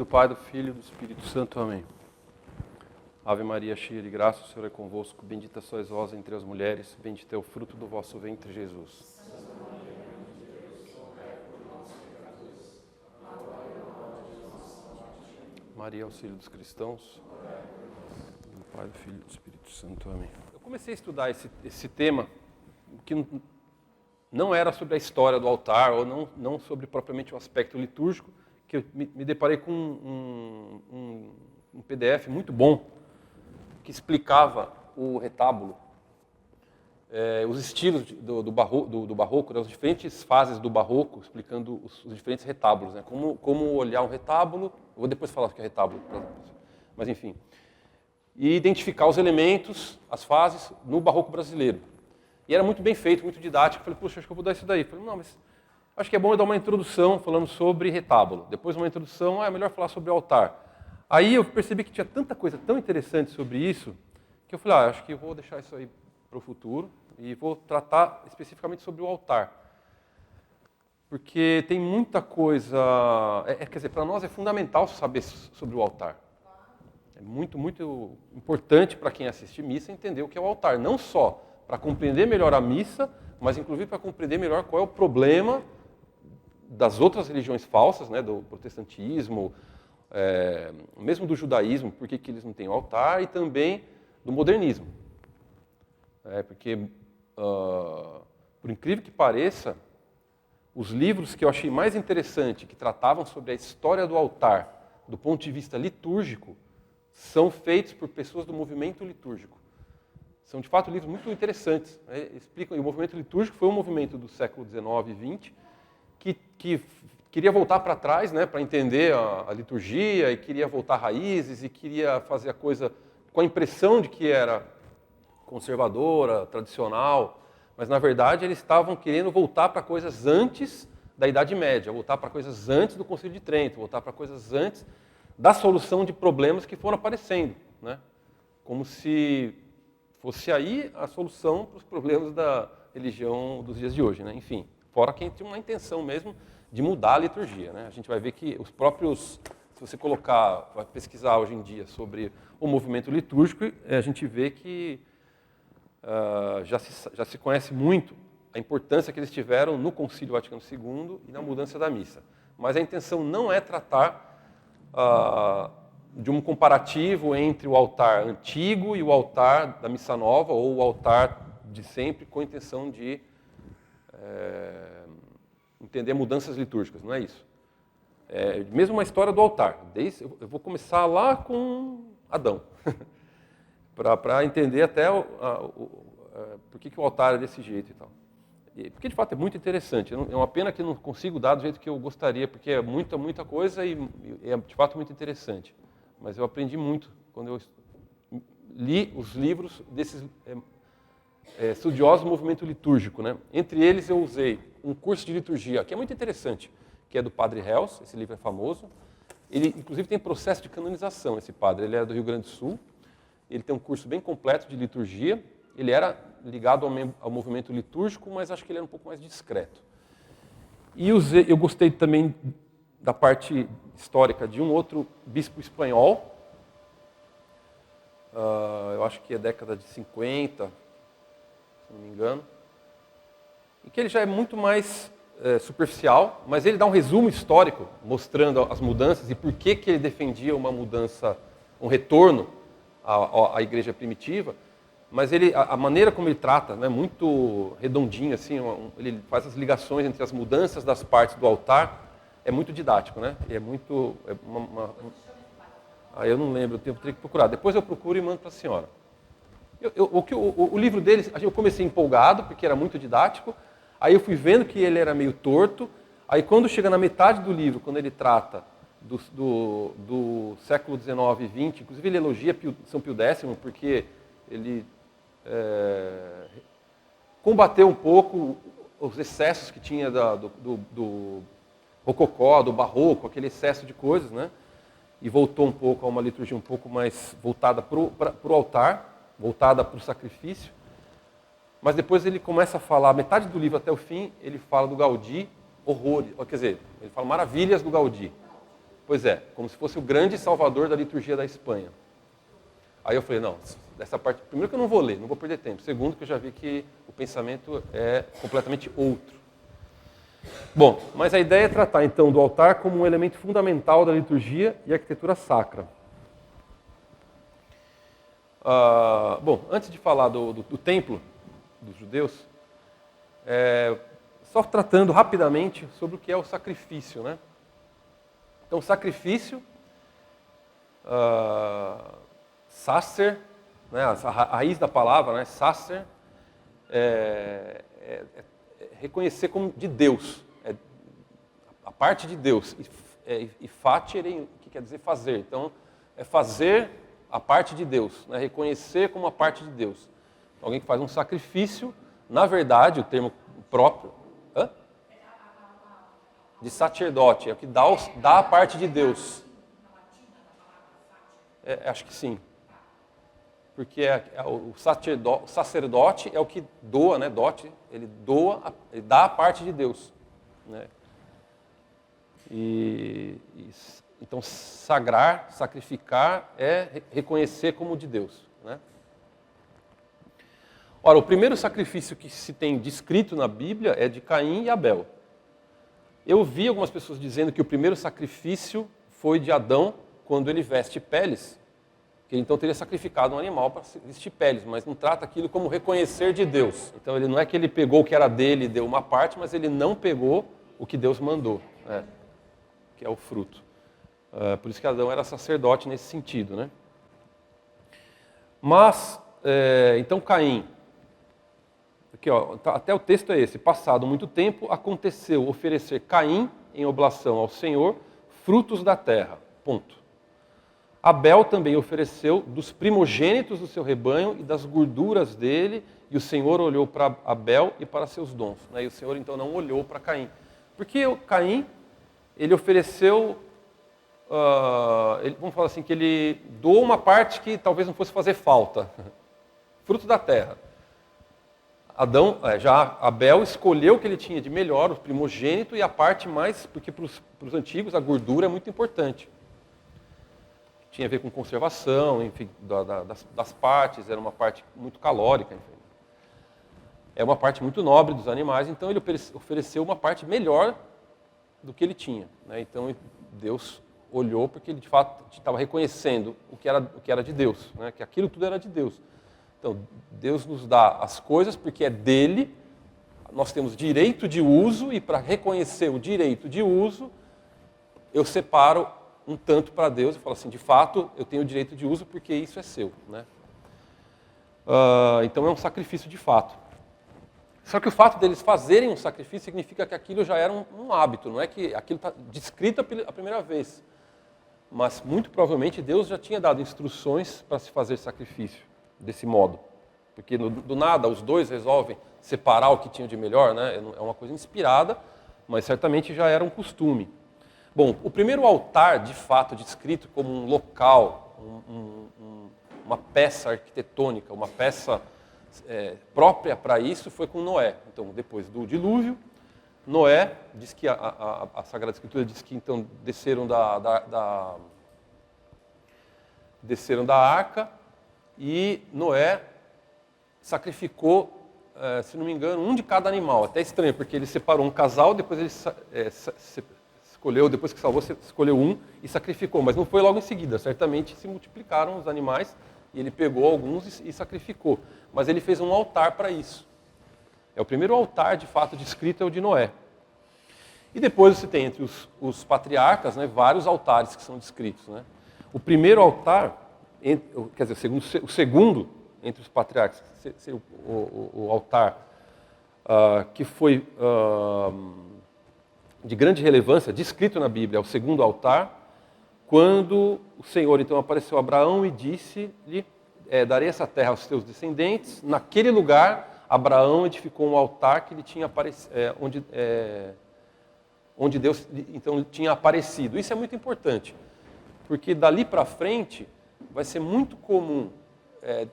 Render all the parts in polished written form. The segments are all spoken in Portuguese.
Pai, do Filho e do Espírito Santo. Amém. Ave Maria, cheia de graça, o Senhor é convosco. Bendita sois vós entre as mulheres, bendito é o fruto do vosso ventre, Jesus. Maria, auxílio dos cristãos. Do Pai, do Filho e do Espírito Santo. Amém. Eu comecei a estudar esse tema, que não era sobre a história do altar, ou não sobre propriamente o aspecto litúrgico, que eu me deparei com um PDF muito bom, que explicava o retábulo, os estilos do barroco, né, as diferentes fases do barroco, explicando os diferentes retábulos, né, como olhar um retábulo. Eu vou depois falar o que é retábulo, mas enfim. E identificar os elementos, as fases, no barroco brasileiro. E era muito bem feito, muito didático. Eu falei, puxa, acho que eu vou dar isso daí. Eu falei, não, mas acho que é bom eu dar uma introdução falando sobre retábulo. Depois uma introdução, é melhor falar sobre altar. Aí eu percebi que tinha tanta coisa tão interessante sobre isso, que eu falei, acho que eu vou deixar isso aí para o futuro e vou tratar especificamente sobre o altar. Porque tem muita coisa... quer dizer, para nós é fundamental saber sobre o altar. É muito, muito importante para quem assiste missa entender o que é o altar. Não só para compreender melhor a missa, mas inclusive para compreender melhor qual é o problema das outras religiões falsas, né, do protestantismo, mesmo do judaísmo, por que eles não têm o altar, e também do modernismo. Porque, por incrível que pareça, os livros que eu achei mais interessante, que tratavam sobre a história do altar, do ponto de vista litúrgico, são feitos por pessoas do movimento litúrgico. São, de fato, livros muito interessantes. Explicam, e o movimento litúrgico foi um movimento do século XIX e XX que queria voltar para trás, né, para entender a liturgia, e queria voltar a raízes, e queria fazer a coisa com a impressão de que era conservadora, tradicional, mas, na verdade, eles estavam querendo voltar para coisas antes da Idade Média, voltar para coisas antes do Concílio de Trento, voltar para coisas antes da solução de problemas que foram aparecendo, né? Como se fosse aí a solução para os problemas da religião dos dias de hoje, né? Enfim, fora quem tinha uma intenção mesmo de mudar a liturgia, né? A gente vai ver que os próprios, se você vai pesquisar hoje em dia sobre o movimento litúrgico, a gente vê que já se conhece muito a importância que eles tiveram no Concílio Vaticano II e na mudança da missa. Mas a intenção não é tratar de um comparativo entre o altar antigo e o altar da missa nova, ou o altar de sempre, com a intenção de entender mudanças litúrgicas, não é isso. Mesmo uma história do altar. Eu vou começar lá com Adão, para entender até por que o altar é desse jeito e tal. Porque, de fato, é muito interessante. É uma pena que eu não consigo dar do jeito que eu gostaria, porque é muita coisa e é, de fato, muito interessante. Mas eu aprendi muito quando eu li os livros desses estudiosos do movimento litúrgico, né? Entre eles, eu usei um curso de liturgia, que é muito interessante, que é do Padre Hels. Esse livro é famoso. Ele, inclusive, tem processo de canonização, esse padre. Ele é do Rio Grande do Sul. Ele tem um curso bem completo de liturgia. Ele era ligado ao movimento litúrgico, mas acho que ele era um pouco mais discreto. E eu gostei também da parte histórica de um outro bispo espanhol, eu acho que é década de 50, se não me engano, e que ele já é muito mais superficial, mas ele dá um resumo histórico, mostrando as mudanças e por que ele defendia uma mudança, um retorno à igreja primitiva. Mas a maneira como ele trata, né, muito redondinho, assim, ele faz as ligações entre as mudanças das partes do altar, é muito didático, né? É muito... eu não lembro, eu teria que procurar. Depois eu procuro e mando para a senhora. O livro dele, eu comecei empolgado, porque era muito didático, aí eu fui vendo que ele era meio torto, aí quando chega na metade do livro, quando ele trata do século XIX e XX, inclusive ele elogia São Pio X, porque ele combateu um pouco os excessos que tinha do rococó, do barroco, aquele excesso de coisas, né? E voltou um pouco a uma liturgia um pouco mais voltada para o altar, voltada para o sacrifício. Mas depois ele começa a falar, metade do livro até o fim, ele fala do Gaudí, horrores, quer dizer, ele fala maravilhas do Gaudí. Pois é, como se fosse o grande salvador da liturgia da Espanha. Aí eu falei, não, dessa parte, primeiro que eu não vou ler, não vou perder tempo. Segundo que eu já vi que o pensamento é completamente outro. Bom, mas a ideia é tratar então do altar como um elemento fundamental da liturgia e arquitetura sacra. Bom, antes de falar do templo dos judeus, só tratando rapidamente sobre o que é o sacrifício, né? Então, sacrifício, sacer, né, a raiz da palavra, né, sacer, é reconhecer como de Deus, a parte de Deus. E fatere, que quer dizer fazer. Então, é fazer a parte de Deus, né, reconhecer como a parte de Deus. Então, alguém que faz um sacrifício, na verdade, o termo próprio, de sacerdote, é o que dá a parte de Deus. Acho que sim. Porque o sacerdote é o que doa, né? Dote, ele doa, ele dá a parte de Deus. Né? Então, sagrar, sacrificar, é reconhecer como de Deus. Né? Ora, o primeiro sacrifício que se tem descrito na Bíblia é de Caim e Abel. Eu vi algumas pessoas dizendo que o primeiro sacrifício foi de Adão, quando ele veste peles, que ele então teria sacrificado um animal para vestir peles, mas não trata aquilo como reconhecer de Deus. Então ele não é que ele pegou o que era dele e deu uma parte, mas ele não pegou o que Deus mandou, que é o fruto. Por isso que Adão era sacerdote nesse sentido. Né? Mas, então Caim, aqui, ó, até o texto é esse: passado muito tempo, aconteceu oferecer Caim em oblação ao Senhor frutos da terra. Ponto. Abel também ofereceu dos primogênitos do seu rebanho e das gorduras dele, e o Senhor olhou para Abel e para seus dons. Né? E o Senhor então não olhou para Caim. Porque o Caim, ele ofereceu, vamos falar assim, que ele doou uma parte que talvez não fosse fazer falta. Fruto da terra. Abel escolheu o que ele tinha de melhor, o primogênito, e a parte mais, porque para os antigos a gordura é muito importante. Tinha a ver com conservação, enfim, das partes, era uma parte muito calórica. Enfim. É uma parte muito nobre dos animais, então ele ofereceu uma parte melhor do que ele tinha. Né? Então Deus olhou porque ele de fato estava reconhecendo o que era de Deus, né? Que aquilo tudo era de Deus. Então Deus nos dá as coisas porque é dele, nós temos direito de uso, e para reconhecer o direito de uso, eu separo um tanto para Deus e falo assim, de fato, eu tenho o direito de uso porque isso é seu. Né? Então é um sacrifício de fato. Só que o fato deles fazerem um sacrifício significa que aquilo já era um hábito, não é que aquilo está descrito a primeira vez. Mas muito provavelmente Deus já tinha dado instruções para se fazer sacrifício desse modo. Porque do nada os dois resolvem separar o que tinham de melhor, né? É uma coisa inspirada, mas certamente já era um costume. Bom, o primeiro altar, de fato, descrito como um local, uma peça arquitetônica, uma peça própria para isso, foi com Noé. Então, depois do dilúvio, Noé, diz que a Sagrada Escritura diz que então desceram da arca, e Noé sacrificou, se não me engano, um de cada animal. Até estranho, porque ele separou um casal, depois ele escolheu, depois que salvou, escolheu um e sacrificou, mas não foi logo em seguida. Certamente se multiplicaram os animais e ele pegou alguns e sacrificou. Mas ele fez um altar para isso. O primeiro altar, de fato, descrito é o de Noé. E depois você tem entre os patriarcas, né, vários altares que são descritos. Né? O primeiro altar, quer dizer, o segundo entre os patriarcas, seria o altar que foi de grande relevância, descrito na Bíblia, é o segundo altar, quando o Senhor então apareceu a Abraão e disse-lhe, darei essa terra aos teus descendentes. Naquele lugar, Abraão edificou um altar que ele tinha onde Deus então tinha aparecido. Isso é muito importante, porque dali para frente vai ser muito comum,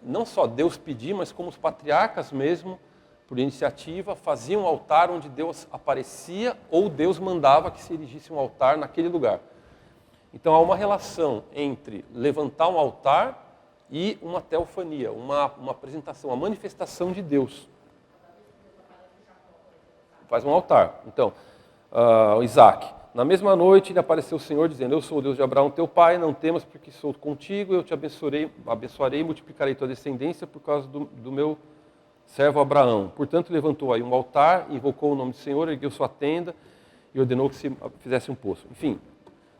não só Deus pedir, mas como os patriarcas mesmo, por iniciativa, faziam um altar onde Deus aparecia ou Deus mandava que se erigisse um altar naquele lugar. Então há uma relação entre levantar um altar e uma teofania, uma apresentação, uma manifestação de Deus. Faz um altar. Então, Isaac. Na mesma noite lhe apareceu o Senhor dizendo, eu sou o Deus de Abraão teu pai, não temas porque sou contigo, eu te abençoarei e multiplicarei tua descendência por causa do meu servo Abraão. Portanto, levantou aí um altar, invocou o nome do Senhor, ergueu sua tenda e ordenou que se fizesse um poço. Enfim,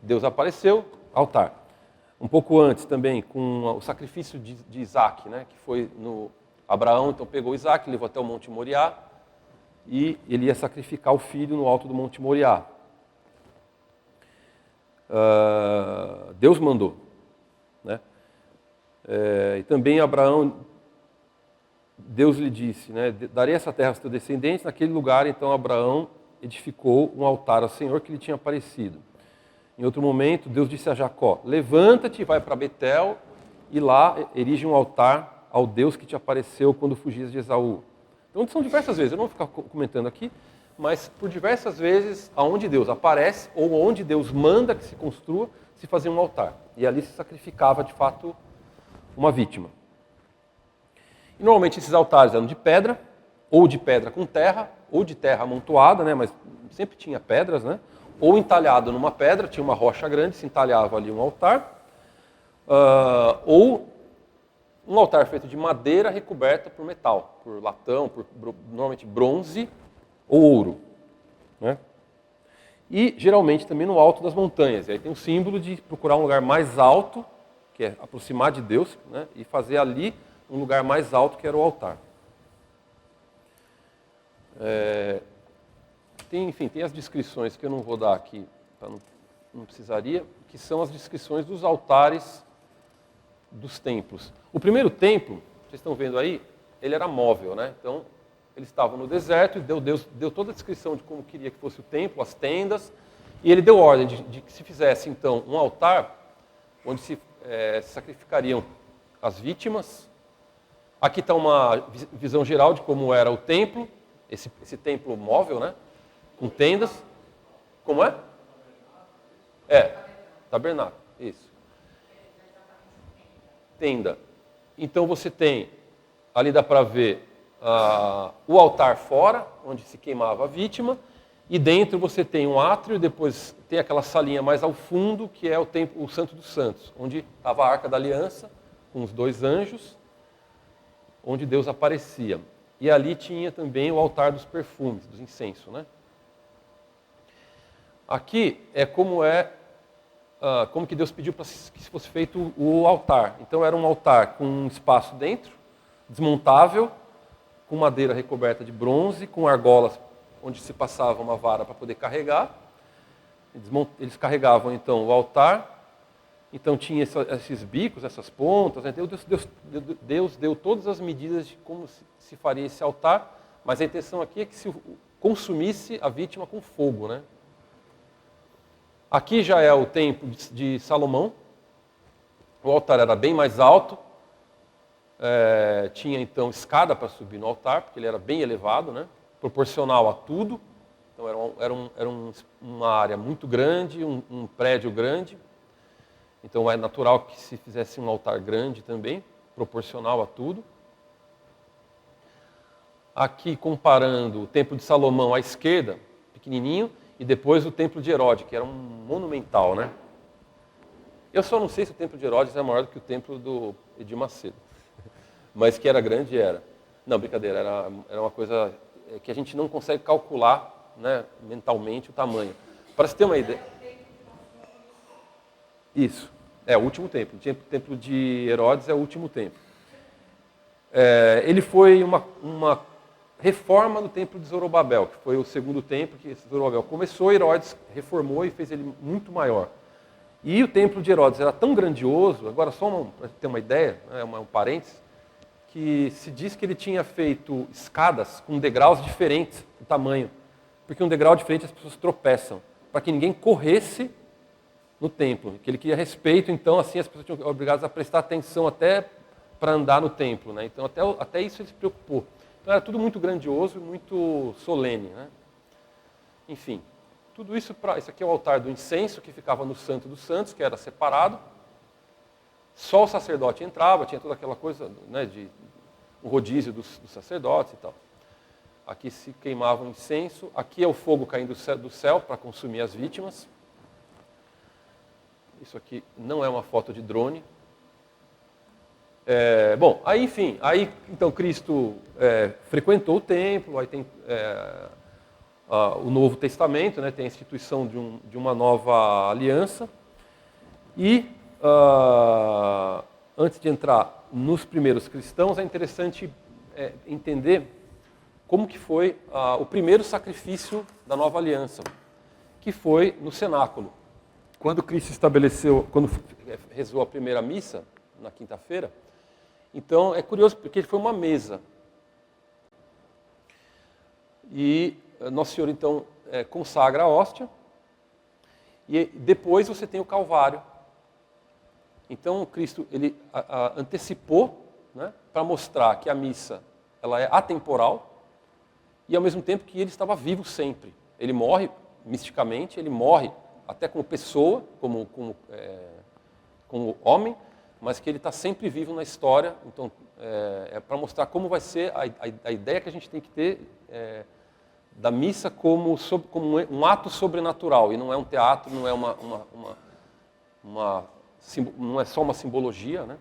Deus apareceu, altar. Um pouco antes também, com o sacrifício de Isaac, né, que foi no Abraão, então pegou Isaac, levou até o Monte Moriá e ele ia sacrificar o filho no alto do Monte Moriá. Deus mandou. Né? E também Abraão, Deus lhe disse, né, darei essa terra aos teus descendentes. Naquele lugar, então, Abraão edificou um altar ao Senhor que lhe tinha aparecido. Em outro momento, Deus disse a Jacó, levanta-te e vai para Betel e lá erige um altar ao Deus que te apareceu quando fugias de Esaú. Então, são diversas vezes, eu não vou ficar comentando aqui, mas por diversas vezes, aonde Deus aparece ou onde Deus manda que se construa, se fazia um altar. E ali se sacrificava, de fato, uma vítima. E normalmente esses altares eram de pedra, ou de pedra com terra, ou de terra amontoada, né, mas sempre tinha pedras, né, ou entalhado numa pedra, tinha uma rocha grande, se entalhava ali um altar, ou um altar feito de madeira recoberta por metal, por latão, por normalmente bronze ou ouro. Né? E geralmente também no alto das montanhas. E aí tem um símbolo de procurar um lugar mais alto, que é aproximar de Deus, né, e fazer ali um lugar mais alto que era o altar. Tem as descrições que eu não vou dar aqui, não precisaria, que são as descrições dos altares dos templos. O primeiro templo, vocês estão vendo aí, ele era móvel, né? Então, eles estavam no deserto e Deus deu toda a descrição de como queria que fosse o templo, as tendas, e ele deu ordem de que se fizesse, então, um altar onde se sacrificariam as vítimas. Aqui está uma visão geral de como era o templo, esse templo móvel, né? Com tendas. Como é? Tabernáculo, isso. Tenda. Então você tem, ali dá para ver o altar fora, onde se queimava a vítima, e dentro você tem um átrio, depois tem aquela salinha mais ao fundo, que é o Santo dos Santos, onde estava a Arca da Aliança, com os 2 anjos, onde Deus aparecia. E ali tinha também o altar dos perfumes, dos incensos, né? Aqui é como que Deus pediu para que fosse feito o altar. Então era um altar com um espaço dentro, desmontável, com madeira recoberta de bronze, com argolas onde se passava uma vara para poder carregar. Eles carregavam então o altar. Então tinha esses bicos, essas pontas. Né? Deus deu todas as medidas de como se faria esse altar, mas a intenção aqui é que se consumisse a vítima com fogo, né? Aqui já é o templo de Salomão. O altar era bem mais alto. Tinha então escada para subir no altar, porque ele era bem elevado, né? Proporcional a tudo. Então era uma área muito grande, um prédio grande. Então é natural que se fizesse um altar grande também, proporcional a tudo. Aqui comparando o templo de Salomão à esquerda, pequenininho, e depois o templo de Herodes, que era um monumental, né? Eu só não sei se o templo de Herodes é maior do que o templo do Edir Macedo, mas que era grande, era. Não, brincadeira, era uma coisa que a gente não consegue calcular, né, mentalmente o tamanho. Para se ter uma ideia... Isso, o último templo. O templo de Herodes é o último templo. Ele foi uma reforma do templo de Zorobabel, que foi o segundo templo que Zorobabel começou, Herodes reformou e fez ele muito maior. E o templo de Herodes era tão grandioso, agora só para ter uma ideia, né, um parênteses, que se diz que ele tinha feito escadas com degraus diferentes de tamanho, porque um degrau diferente as pessoas tropeçam, para que ninguém corresse no templo, que ele queria respeito, então assim as pessoas tinham obrigadas a prestar atenção até para andar no templo, né? Então até isso ele se preocupou. Então era tudo muito grandioso e muito solene, né? Enfim. Tudo isso isso aqui é o altar do incenso, que ficava no Santo dos Santos, que era separado. Só o sacerdote entrava, tinha toda aquela coisa, né, de o rodízio dos sacerdotes e tal. Aqui se queimava o incenso. Aqui é o fogo caindo do céu para consumir as vítimas. Isso aqui não é uma foto de drone. Bom, aí enfim, então Cristo frequentou o templo, aí tem o Novo Testamento, né, tem a instituição de uma nova aliança. E antes de entrar nos primeiros cristãos, é interessante entender como que foi o primeiro sacrifício da nova aliança, que foi no cenáculo. Quando Cristo quando rezou a primeira missa, na quinta-feira, então é curioso porque foi uma mesa. E Nosso Senhor então consagra a hóstia, e depois você tem o Calvário. Então Cristo ele antecipou, né, para mostrar que a missa ela é atemporal e ao mesmo tempo que ele estava vivo sempre. Ele morre misticamente, ele morre até como pessoa, como homem, mas que ele está sempre vivo na história. Então é para mostrar como vai ser a ideia que a gente tem que ter da missa como um ato sobrenatural, e não é um teatro, não é não é só uma simbologia, né?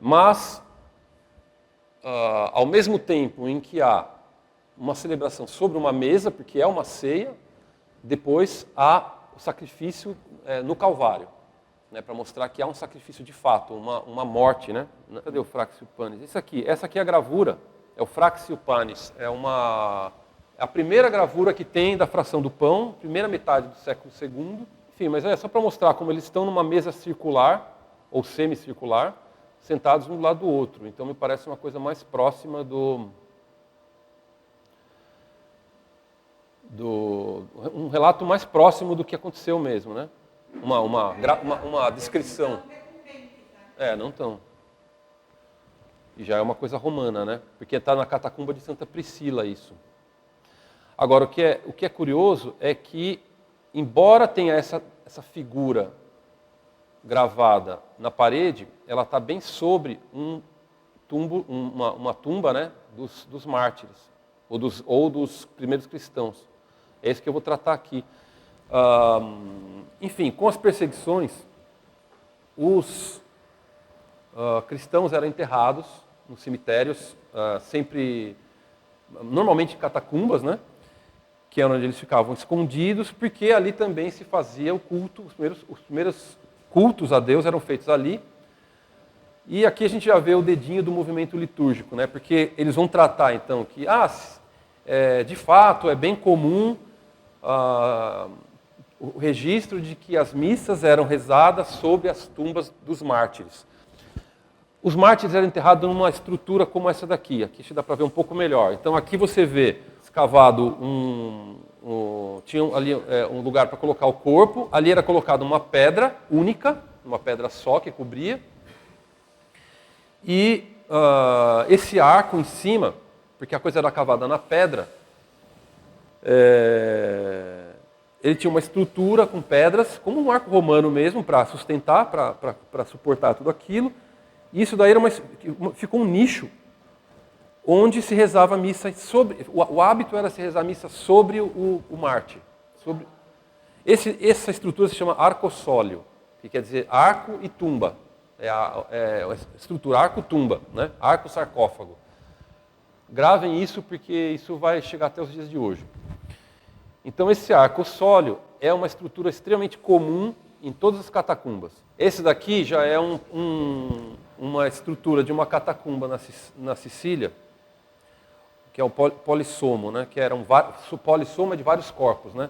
Mas, ao mesmo tempo em que há uma celebração sobre uma mesa, porque é uma ceia, depois há o sacrifício no Calvário, né, para mostrar que há um sacrifício de fato, uma morte, né? Cadê o Fraxio Panis? Essa aqui é a gravura, é o Fraxio Panis, é a primeira gravura que tem da fração do pão, primeira metade do século II. Enfim, mas é só para mostrar como eles estão numa mesa circular, ou semicircular, sentados um do lado do outro. Então me parece uma coisa mais próxima um relato mais próximo do que aconteceu mesmo, né? Uma descrição. Não estão. E já é uma coisa romana, né? Porque está na catacumba de Santa Priscila isso. Agora, o que é curioso é que, embora tenha essa figura gravada na parede, ela está bem sobre uma tumba, né, dos mártires, ou dos primeiros cristãos. É isso que eu vou tratar aqui. Enfim, com as perseguições, os cristãos eram enterrados nos cemitérios, normalmente em catacumbas, né, que é onde eles ficavam escondidos, porque ali também se fazia o culto, os primeiros cultos a Deus eram feitos ali. E aqui a gente já vê o dedinho do movimento litúrgico, né, porque eles vão tratar então que, de fato, é bem comum o registro de que as missas eram rezadas sobre as tumbas dos mártires. Os mártires eram enterrados numa estrutura como essa daqui. Aqui dá para ver um pouco melhor. Então aqui você vê escavado tinha ali um lugar para colocar o corpo. Ali era colocada uma pedra única, uma pedra só que cobria. E esse arco em cima, porque a coisa era cavada na pedra, ele tinha uma estrutura com pedras, como um arco romano mesmo, para sustentar, para suportar tudo aquilo. E isso daí ficou um nicho onde se rezava a missa sobre... O hábito era se rezar a missa sobre o mártir. Essa estrutura se chama arcossólio, que quer dizer arco e tumba. É a estrutura arco-tumba, né? Arco-sarcófago. Gravem isso porque isso vai chegar até os dias de hoje. Então esse arcossólio é uma estrutura extremamente comum em todas as catacumbas. Esse daqui já é uma estrutura de uma catacumba na Sicília, que é o polissomo, né? Que era polissoma de vários corpos, né?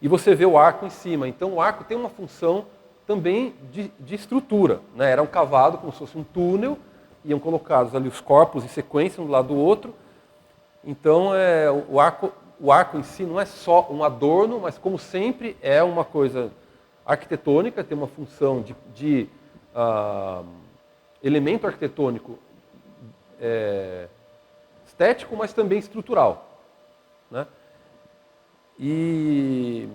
E você vê o arco em cima. Então o arco tem uma função também de estrutura, né? Era um cavado como se fosse um túnel, iam colocados ali os corpos em sequência um do lado do outro. Então o arco em si não é só um adorno, mas como sempre é uma coisa arquitetônica, tem uma função de elemento arquitetônico estético, mas também estrutural, né? e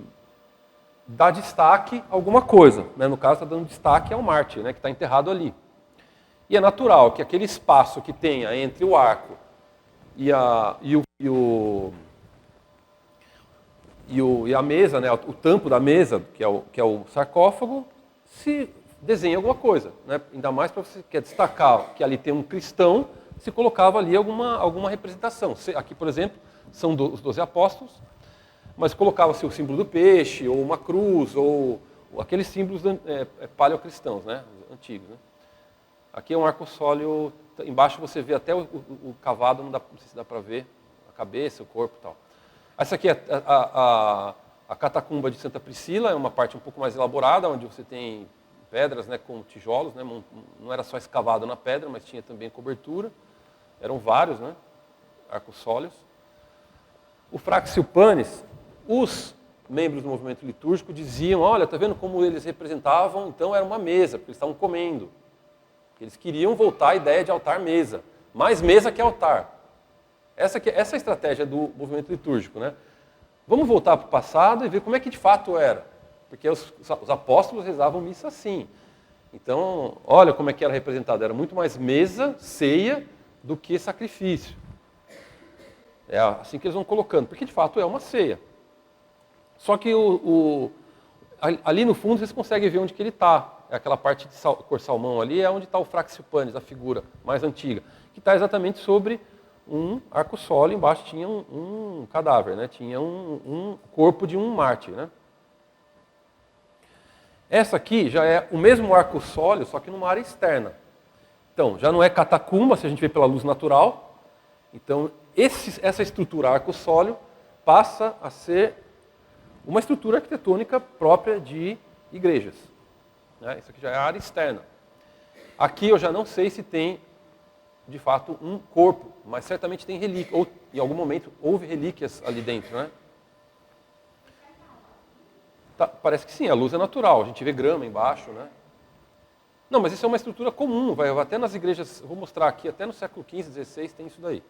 dá destaque a alguma coisa. Né? No caso, está dando destaque ao mártir, né, que está enterrado ali. E é natural que aquele espaço que tenha entre o arco e a mesa, né, o tampo da mesa, que é o sarcófago, se desenha alguma coisa. Né? Ainda mais para você quer destacar que ali tem um cristão, se colocava ali alguma representação. Aqui, por exemplo, são os 12 apóstolos, mas colocava-se o símbolo do peixe, ou uma cruz, ou aqueles símbolos paleocristãos, né, antigos. Né? Aqui é um arco-sólio, embaixo você vê até o cavado, não sei se dá para ver, a cabeça, o corpo e tal. Essa aqui é a catacumba de Santa Priscila, é uma parte um pouco mais elaborada, onde você tem pedras, né, com tijolos, né, não era só escavado na pedra, mas tinha também cobertura. Eram vários, né, arcos-sólios. O Fráxio Panis, os membros do movimento litúrgico diziam, olha, está vendo como eles representavam? Então era uma mesa, porque eles estavam comendo. Eles queriam voltar à ideia de altar-mesa. Mais mesa que altar. Essa é a estratégia do movimento litúrgico. Né? Vamos voltar para o passado e ver como é que de fato era. Porque os apóstolos rezavam missa assim. Então, olha como é que era representado. Era muito mais mesa, ceia, do que sacrifício. É assim que eles vão colocando. Porque de fato é uma ceia. Só que ali no fundo vocês conseguem ver onde que ele está. É aquela parte de cor salmão ali, é onde está o Fráxio Panis, a figura mais antiga. Que está exatamente sobre um arco-sólio, embaixo tinha um cadáver, né? Tinha um corpo de um mártir. Né? Essa aqui já é o mesmo arco-sólio, só que numa área externa. Então, já não é catacumba, se a gente vê pela luz natural. Então, essa estrutura arco-sólio passa a ser uma estrutura arquitetônica própria de igrejas. Né? Isso aqui já é a área externa. Aqui eu já não sei se tem, de fato, um corpo, mas certamente tem relíquia, ou em algum momento houve relíquias ali dentro. Né? Tá, parece que sim, a luz é natural, a gente vê grama embaixo. Né? Não, mas isso é uma estrutura comum, vai até nas igrejas, vou mostrar aqui, até no século XV, XVI tem isso daí.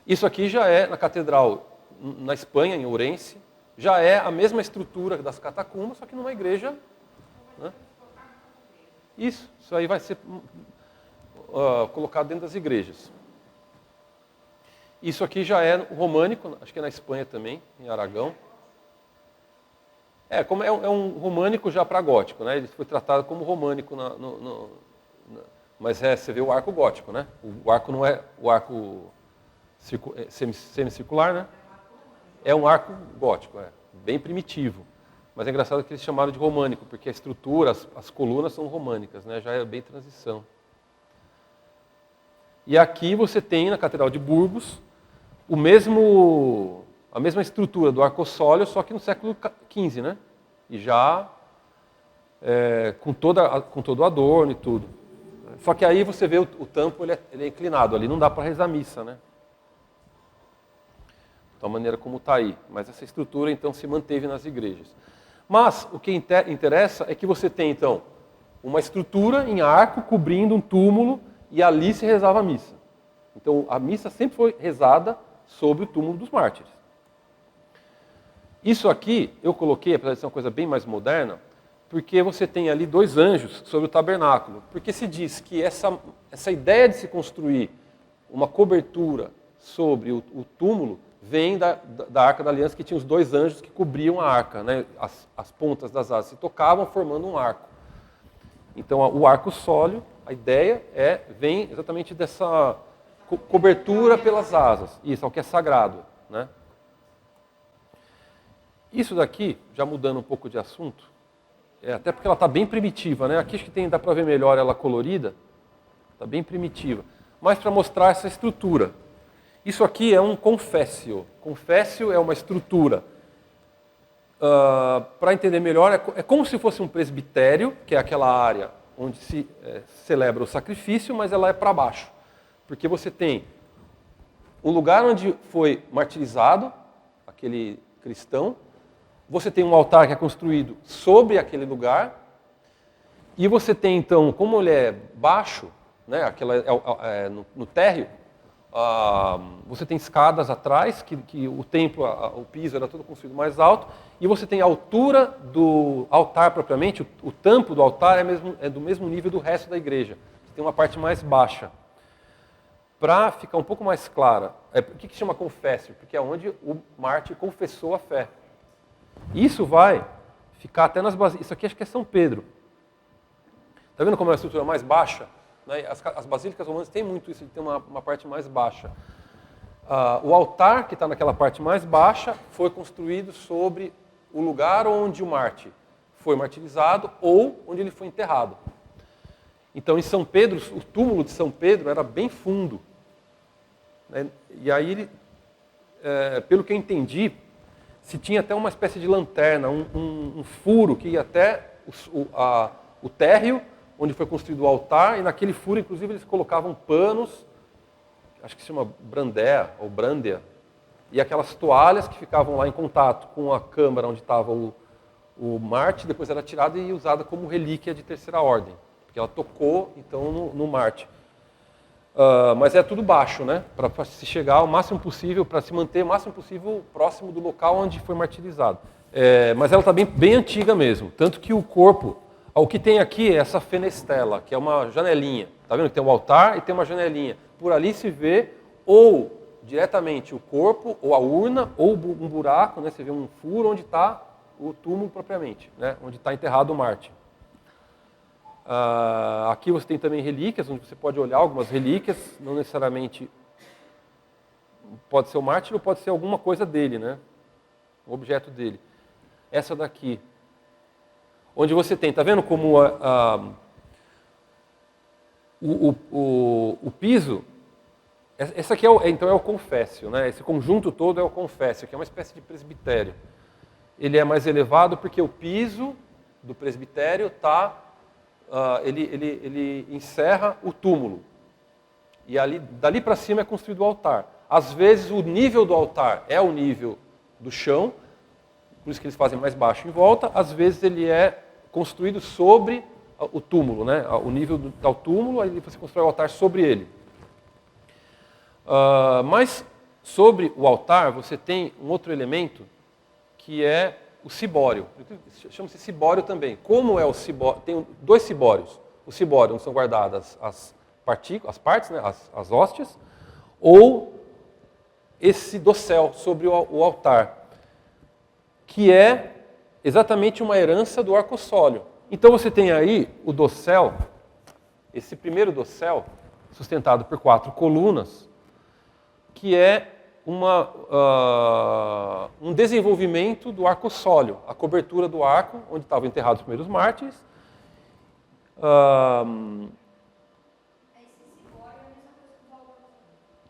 Isso aqui já é na catedral, na Espanha, em Ourense, já é a mesma estrutura das catacumbas, só que numa igreja. Né? Isso aí vai ser colocado dentro das igrejas. Isso aqui já é românico, acho que é na Espanha também, em Aragão. É um românico já para gótico, né? Ele foi tratado como românico, mas você vê o arco gótico, né? O arco não é o arco semicircular, né? É um arco gótico, bem primitivo. Mas é engraçado que eles chamaram de românico, porque a estrutura, as colunas são românicas, né? Já é bem transição. E aqui você tem, na Catedral de Burgos, a mesma estrutura do arco-sólio, só que no século XV, né? E já com todo o adorno e tudo. Só que aí você vê o tampo, ele é inclinado, ali não dá para rezar missa, né? Da maneira como está aí. Mas essa estrutura, então, se manteve nas igrejas. Mas o que interessa é que você tem, então, uma estrutura em arco cobrindo um túmulo e ali se rezava a missa. Então, a missa sempre foi rezada sobre o túmulo dos mártires. Isso aqui eu coloquei, apesar de ser uma coisa bem mais moderna, porque você tem ali 2 anjos sobre o tabernáculo. Porque se diz que essa ideia de se construir uma cobertura sobre o túmulo vem da Arca da Aliança, que tinha os 2 anjos que cobriam a arca, né? As pontas das asas se tocavam formando um arco. Então o arco-sólio, a ideia vem exatamente dessa cobertura pelas asas. Isso é o que é sagrado. Né? Isso daqui, já mudando um pouco de assunto, até porque ela está bem primitiva. Né? Aqui acho que dá para ver melhor ela colorida. Está bem primitiva. Mas para mostrar essa estrutura. Isso aqui é um confessio. Confessio é uma estrutura. Para entender melhor, é como se fosse um presbitério, que é aquela área onde se celebra o sacrifício, mas ela é para baixo. Porque você tem o lugar onde foi martirizado aquele cristão, você tem um altar que é construído sobre aquele lugar, e você tem, então, como ele é baixo, né, no térreo, você tem escadas atrás, que o templo, o piso era todo construído mais alto, e você tem a altura do altar propriamente, o tampo do altar é do mesmo nível do resto da igreja. Você tem uma parte mais baixa. Para ficar um pouco mais clara, por que chama confessio? Porque é onde o mártir confessou a fé. Isso vai ficar até nas basílicas. Isso aqui acho que é São Pedro. Está vendo como é uma estrutura mais baixa? Né? As basílicas romanas têm muito isso, de ter uma parte mais baixa. O altar, que está naquela parte mais baixa, foi construído sobre o lugar onde o mártir foi martirizado ou onde ele foi enterrado. Então, em São Pedro, o túmulo de São Pedro era bem fundo. Né? E aí, pelo que eu entendi, se tinha até uma espécie de lanterna, um furo que ia até o térreo, onde foi construído o altar, e naquele furo, inclusive, eles colocavam panos, acho que se chama brandéa, ou brandea, e aquelas toalhas que ficavam lá em contato com a câmara onde estava o mártir, depois era tirada e usada como relíquia de terceira ordem. Que ela tocou, então, no Marte. Mas é tudo baixo, né? Para se chegar ao máximo possível, para se manter o máximo possível próximo do local onde foi martirizado. Mas ela está bem antiga mesmo. Tanto que o corpo... O que tem aqui é essa fenestela, que é uma janelinha. Está vendo que tem um altar e tem uma janelinha. Por ali se vê ou diretamente o corpo, ou a urna, ou um buraco, né? Você vê um furo onde está o túmulo propriamente, né? Onde está enterrado o mártir. Aqui você tem também relíquias, onde você pode olhar algumas relíquias, não necessariamente pode ser o mártir ou pode ser alguma coisa dele, né? O objeto dele. Essa daqui, onde você tem, tá vendo como o piso, essa aqui então é o confessio, né? Esse conjunto todo é o confessio, que é uma espécie de presbitério. Ele é mais elevado porque o piso do presbitério está... ele encerra o túmulo. E dali para cima é construído o altar. Às vezes o nível do altar é o nível do chão, por isso que eles fazem mais baixo em volta. Às vezes ele é construído sobre o túmulo, né? O nível do túmulo, aí você constrói o altar sobre ele. Mas sobre o altar você tem um outro elemento que é o cibório. Chama-se cibório também. Como é o cibório? Tem dois cibórios. O cibório, onde são guardadas as partes, né, as hóstias, ou esse dossel sobre o altar, que é exatamente uma herança do arcossólio. Então você tem aí o dossel, esse primeiro dossel, sustentado por 4 colunas, que é um desenvolvimento do arcossólio, a cobertura do arco, onde estavam enterrados os primeiros mártires.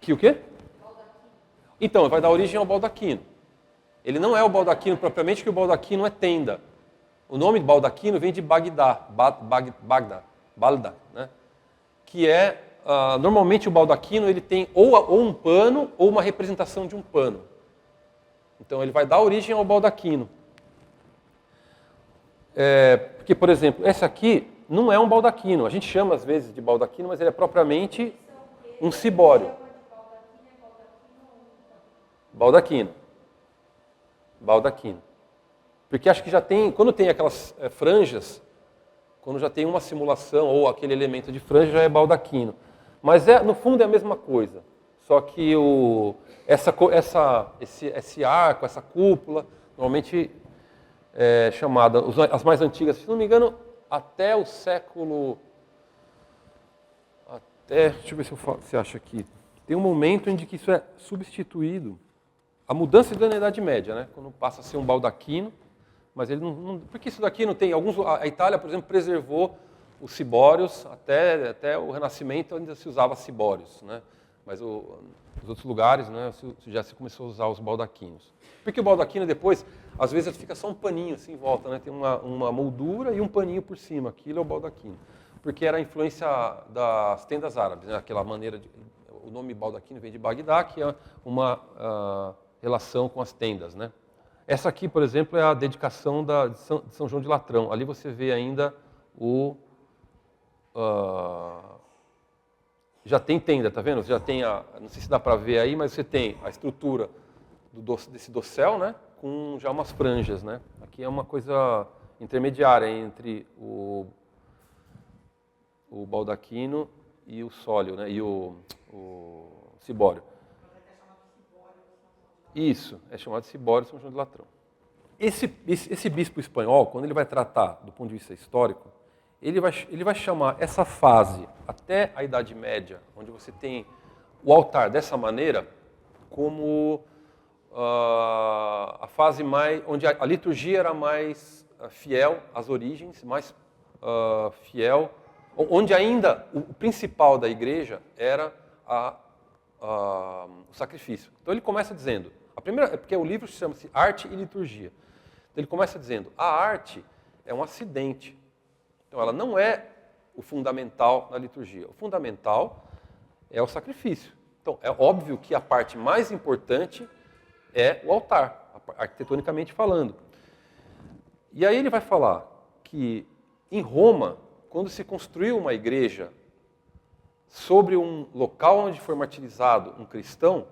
Que o quê? Então, vai dar origem ao baldaquino. Ele não é o baldaquino propriamente, porque o baldaquino é tenda. O nome de baldaquino vem de Bagdá, balda, né? Que é... normalmente o baldaquino ele tem ou um pano ou uma representação de um pano. Então ele vai dar origem ao baldaquino. Porque, por exemplo, esse aqui não é um baldaquino. A gente chama às vezes de baldaquino, mas ele é propriamente um cibório. Baldaquino. Baldaquino. Porque acho que já tem, quando tem aquelas franjas, quando já tem uma simulação ou aquele elemento de franja, já é baldaquino. Mas no fundo é a mesma coisa. Só que esse arco, essa cúpula, normalmente é chamada, as mais antigas, se não me engano, até o século... deixa eu ver se você acha aqui. Tem um momento em que isso é substituído. A mudança é da Idade Média, né? Quando passa a ser um baldaquino, mas ele não... Porque isso daqui não tem... A Itália, por exemplo, preservou os cibórios até o Renascimento, ainda se usava cibórios, né? Mas nos outros lugares, né, já se começou a usar os baldaquinos. Porque o baldaquino depois, às vezes fica só um paninho assim em volta, né? Tem uma moldura e um paninho por cima. Aquilo é o baldaquino. Porque era a influência das tendas árabes, né? Aquela maneira de... O nome baldaquino vem de Bagdá, que é uma relação com as tendas, né? Essa aqui, por exemplo, é a dedicação de São João de Latrão. Ali você vê ainda já tem tenda, tá vendo? Já tem não sei se dá para ver aí, mas você tem a estrutura desse dossel, né? Com já umas franjas, né? Aqui é uma coisa intermediária entre o baldaquino e o sólio, né? E o cibório. Isso, é chamado de cibório São João de Latrão. Esse bispo espanhol, quando ele vai tratar do ponto de vista histórico, ele vai chamar essa fase até a Idade Média, onde você tem o altar dessa maneira, como a fase onde a liturgia era mais fiel às origens, mais fiel, onde ainda o principal da igreja era o sacrifício. Então ele começa dizendo, porque o livro chama-se Arte e Liturgia. Então ele começa dizendo, a arte é um acidente. Então ela não é o fundamental na liturgia. O fundamental é o sacrifício. Então é óbvio que a parte mais importante é o altar, arquitetonicamente falando. E aí ele vai falar que em Roma, quando se construiu uma igreja sobre um local onde foi martirizado um cristão,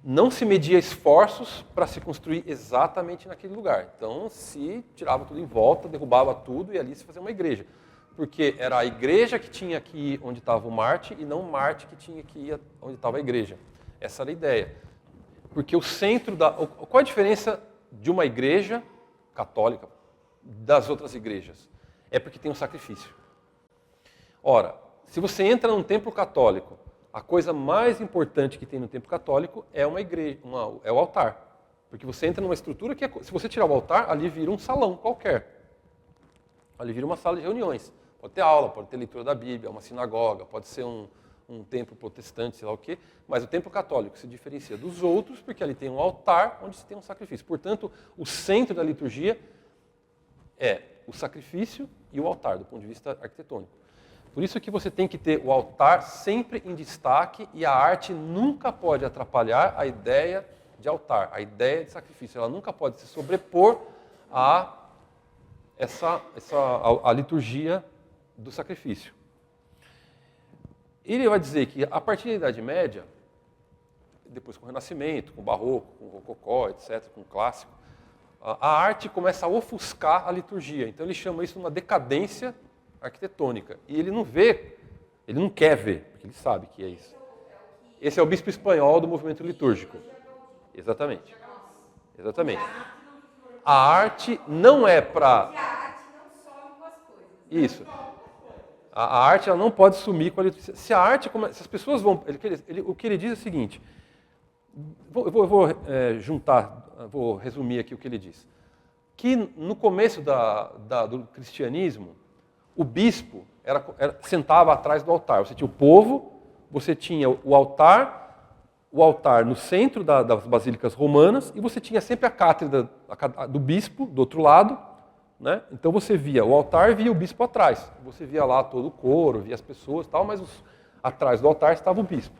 não se media esforços para se construir exatamente naquele lugar. Então se tirava tudo em volta, derrubava tudo e ali se fazia uma igreja. Porque era a igreja que tinha que ir onde estava o Marte e não o Marte que tinha que ir onde estava a igreja. Essa era a ideia. Porque o centro qual a diferença de uma igreja católica das outras igrejas? É porque tem um sacrifício. Ora, se você entra num templo católico, a coisa mais importante que tem no templo católico é uma igreja, é o altar. Porque você entra numa estrutura que, se você tirar o altar, ali vira um salão qualquer. Ali vira uma sala de reuniões. Pode ter aula, pode ter leitura da Bíblia, uma sinagoga, pode ser um templo protestante, sei lá o quê. Mas o templo católico se diferencia dos outros porque ali tem um altar onde se tem um sacrifício. Portanto, o centro da liturgia é o sacrifício e o altar, do ponto de vista arquitetônico. Por isso que você tem que ter o altar sempre em destaque e a arte nunca pode atrapalhar a ideia de altar, a ideia de sacrifício. Ela nunca pode se sobrepor a liturgia do sacrifício. Ele vai dizer que a partir da Idade Média, depois com o Renascimento, com o Barroco, com o Rococó, etc., com o Clássico, a arte começa a ofuscar a liturgia. Então ele chama isso de uma decadência arquitetônica. E ele não quer ver, porque ele sabe que é isso. Esse é o bispo espanhol do movimento litúrgico. Exatamente. Exatamente. A arte não é para... Isso. A arte ela não pode sumir com a liturgia. Se a arte... Se as pessoas vão... o que ele diz é o seguinte... Eu vou vou resumir aqui o que ele diz. Que no começo do cristianismo, o bispo sentava atrás do altar. Você tinha o povo, você tinha o altar no centro das basílicas romanas e você tinha sempre a cátedra do bispo do outro lado, né? Então você via o altar e via o bispo atrás. Você via lá todo o coro, via as pessoas e tal, mas atrás do altar estava o bispo.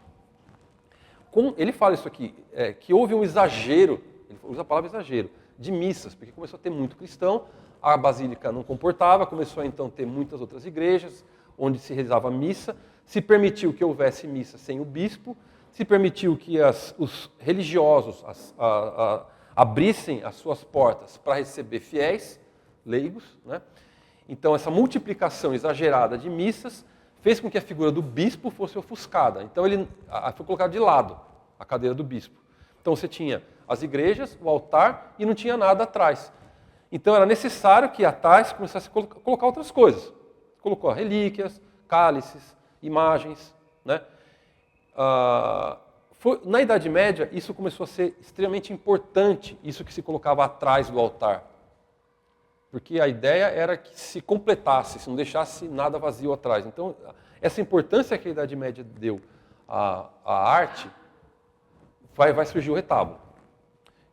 Ele fala isso aqui, que houve um exagero, ele usa a palavra exagero, de missas, porque começou a ter muito cristão, a basílica não comportava, começou a então ter muitas outras igrejas, onde se rezava missa, se permitiu que houvesse missa sem o bispo, se permitiu que os religiosos abrissem as suas portas para receber fiéis, leigos, né? Então essa multiplicação exagerada de missas fez com que a figura do bispo fosse ofuscada. Então ele foi colocado de lado, a cadeira do bispo. Então você tinha as igrejas, o altar e não tinha nada atrás. Então era necessário que atrás começasse a colocar outras coisas. Colocou relíquias, cálices, imagens, né? Na Idade Média, isso começou a ser extremamente importante, isso que se colocava atrás do altar. Porque a ideia era que se completasse, se não deixasse nada vazio atrás. Então, essa importância que a Idade Média deu à arte, vai surgir o retábulo.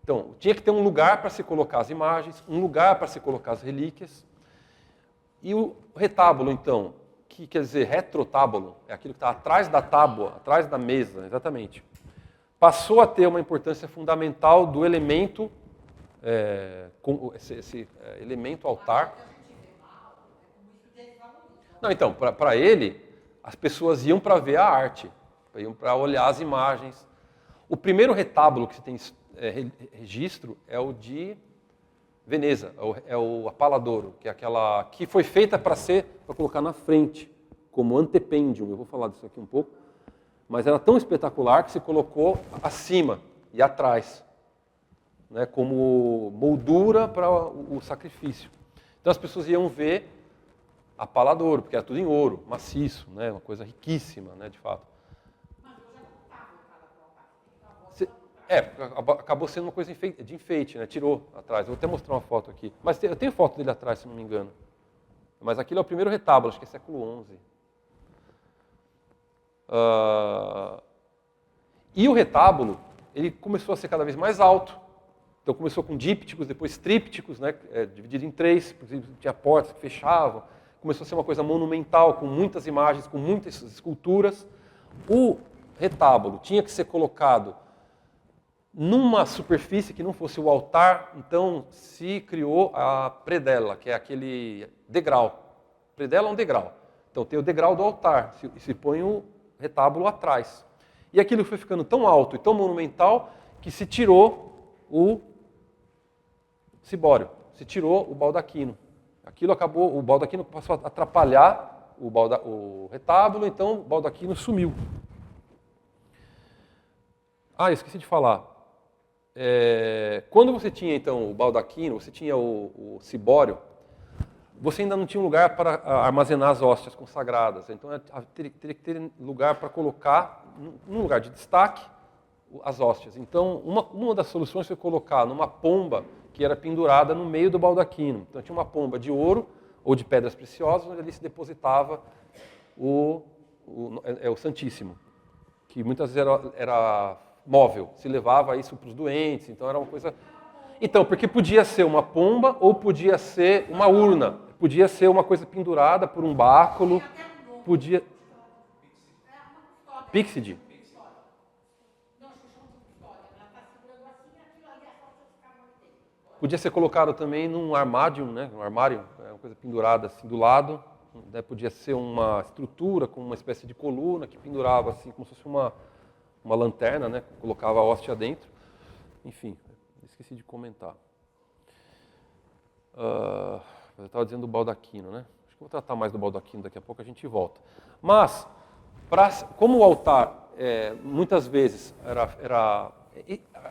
Então, tinha que ter um lugar para se colocar as imagens, um lugar para se colocar as relíquias. E o retábulo, então, que quer dizer retrotábulo, é aquilo que está atrás da tábua, atrás da mesa, exatamente, passou a ter uma importância fundamental do elemento, esse elemento altar. Não, então, para ele, as pessoas iam para ver a arte, iam para olhar as imagens. O primeiro retábulo que se tem registro é o de Veneza, é o Apaladoro, que é aquela que foi feita para colocar na frente, como antependium. Eu vou falar disso aqui um pouco. Mas era tão espetacular que se colocou acima e atrás, né, como moldura para o sacrifício. Então as pessoas iam ver Apaladoro, porque era tudo em ouro, maciço, né, uma coisa riquíssima, né, de fato. Acabou sendo uma coisa de enfeite, né? Tirou atrás. Eu vou até mostrar uma foto aqui. Mas eu tenho foto dele atrás, se não me engano. Mas aquilo é o primeiro retábulo, acho que é século XI. E o retábulo, ele começou a ser cada vez mais alto. Então começou com dípticos, depois trípticos, né? Dividido em 3, porque tinha portas que fechavam. Começou a ser uma coisa monumental, com muitas imagens, com muitas esculturas. O retábulo tinha que ser colocado numa superfície que não fosse o altar, então se criou a predela, que é aquele degrau. Predela é um degrau. Então tem o degrau do altar, e se põe o retábulo atrás. E aquilo foi ficando tão alto e tão monumental que se tirou o cibório, se tirou o baldaquino. Aquilo acabou, o baldaquino passou a atrapalhar o retábulo, então o baldaquino sumiu. Esqueci de falar. Quando você tinha, então, o baldaquino, você tinha o cibório, você ainda não tinha um lugar para armazenar as hóstias consagradas. Então, teria que ter lugar para colocar, num lugar de destaque, as hóstias. Então, uma das soluções foi colocar numa pomba que era pendurada no meio do baldaquino. Então, tinha uma pomba de ouro ou de pedras preciosas, onde ali se depositava o Santíssimo, que muitas vezes era móvel, se levava isso para os doentes, então era uma coisa... Então, porque podia ser uma pomba ou podia ser uma urna, podia ser uma coisa pendurada por um báculo, podia... Pixide. Podia ser colocado também num armário, né? Um armário, uma coisa pendurada assim do lado, né? Podia ser uma estrutura com uma espécie de coluna que pendurava assim, como se fosse uma lanterna, né? Colocava a hóstia dentro. Enfim, esqueci de comentar. Eu estava dizendo do baldaquino, né? Acho que vou tratar mais do baldaquino daqui a pouco, a gente volta. Mas, como o altar, muitas vezes,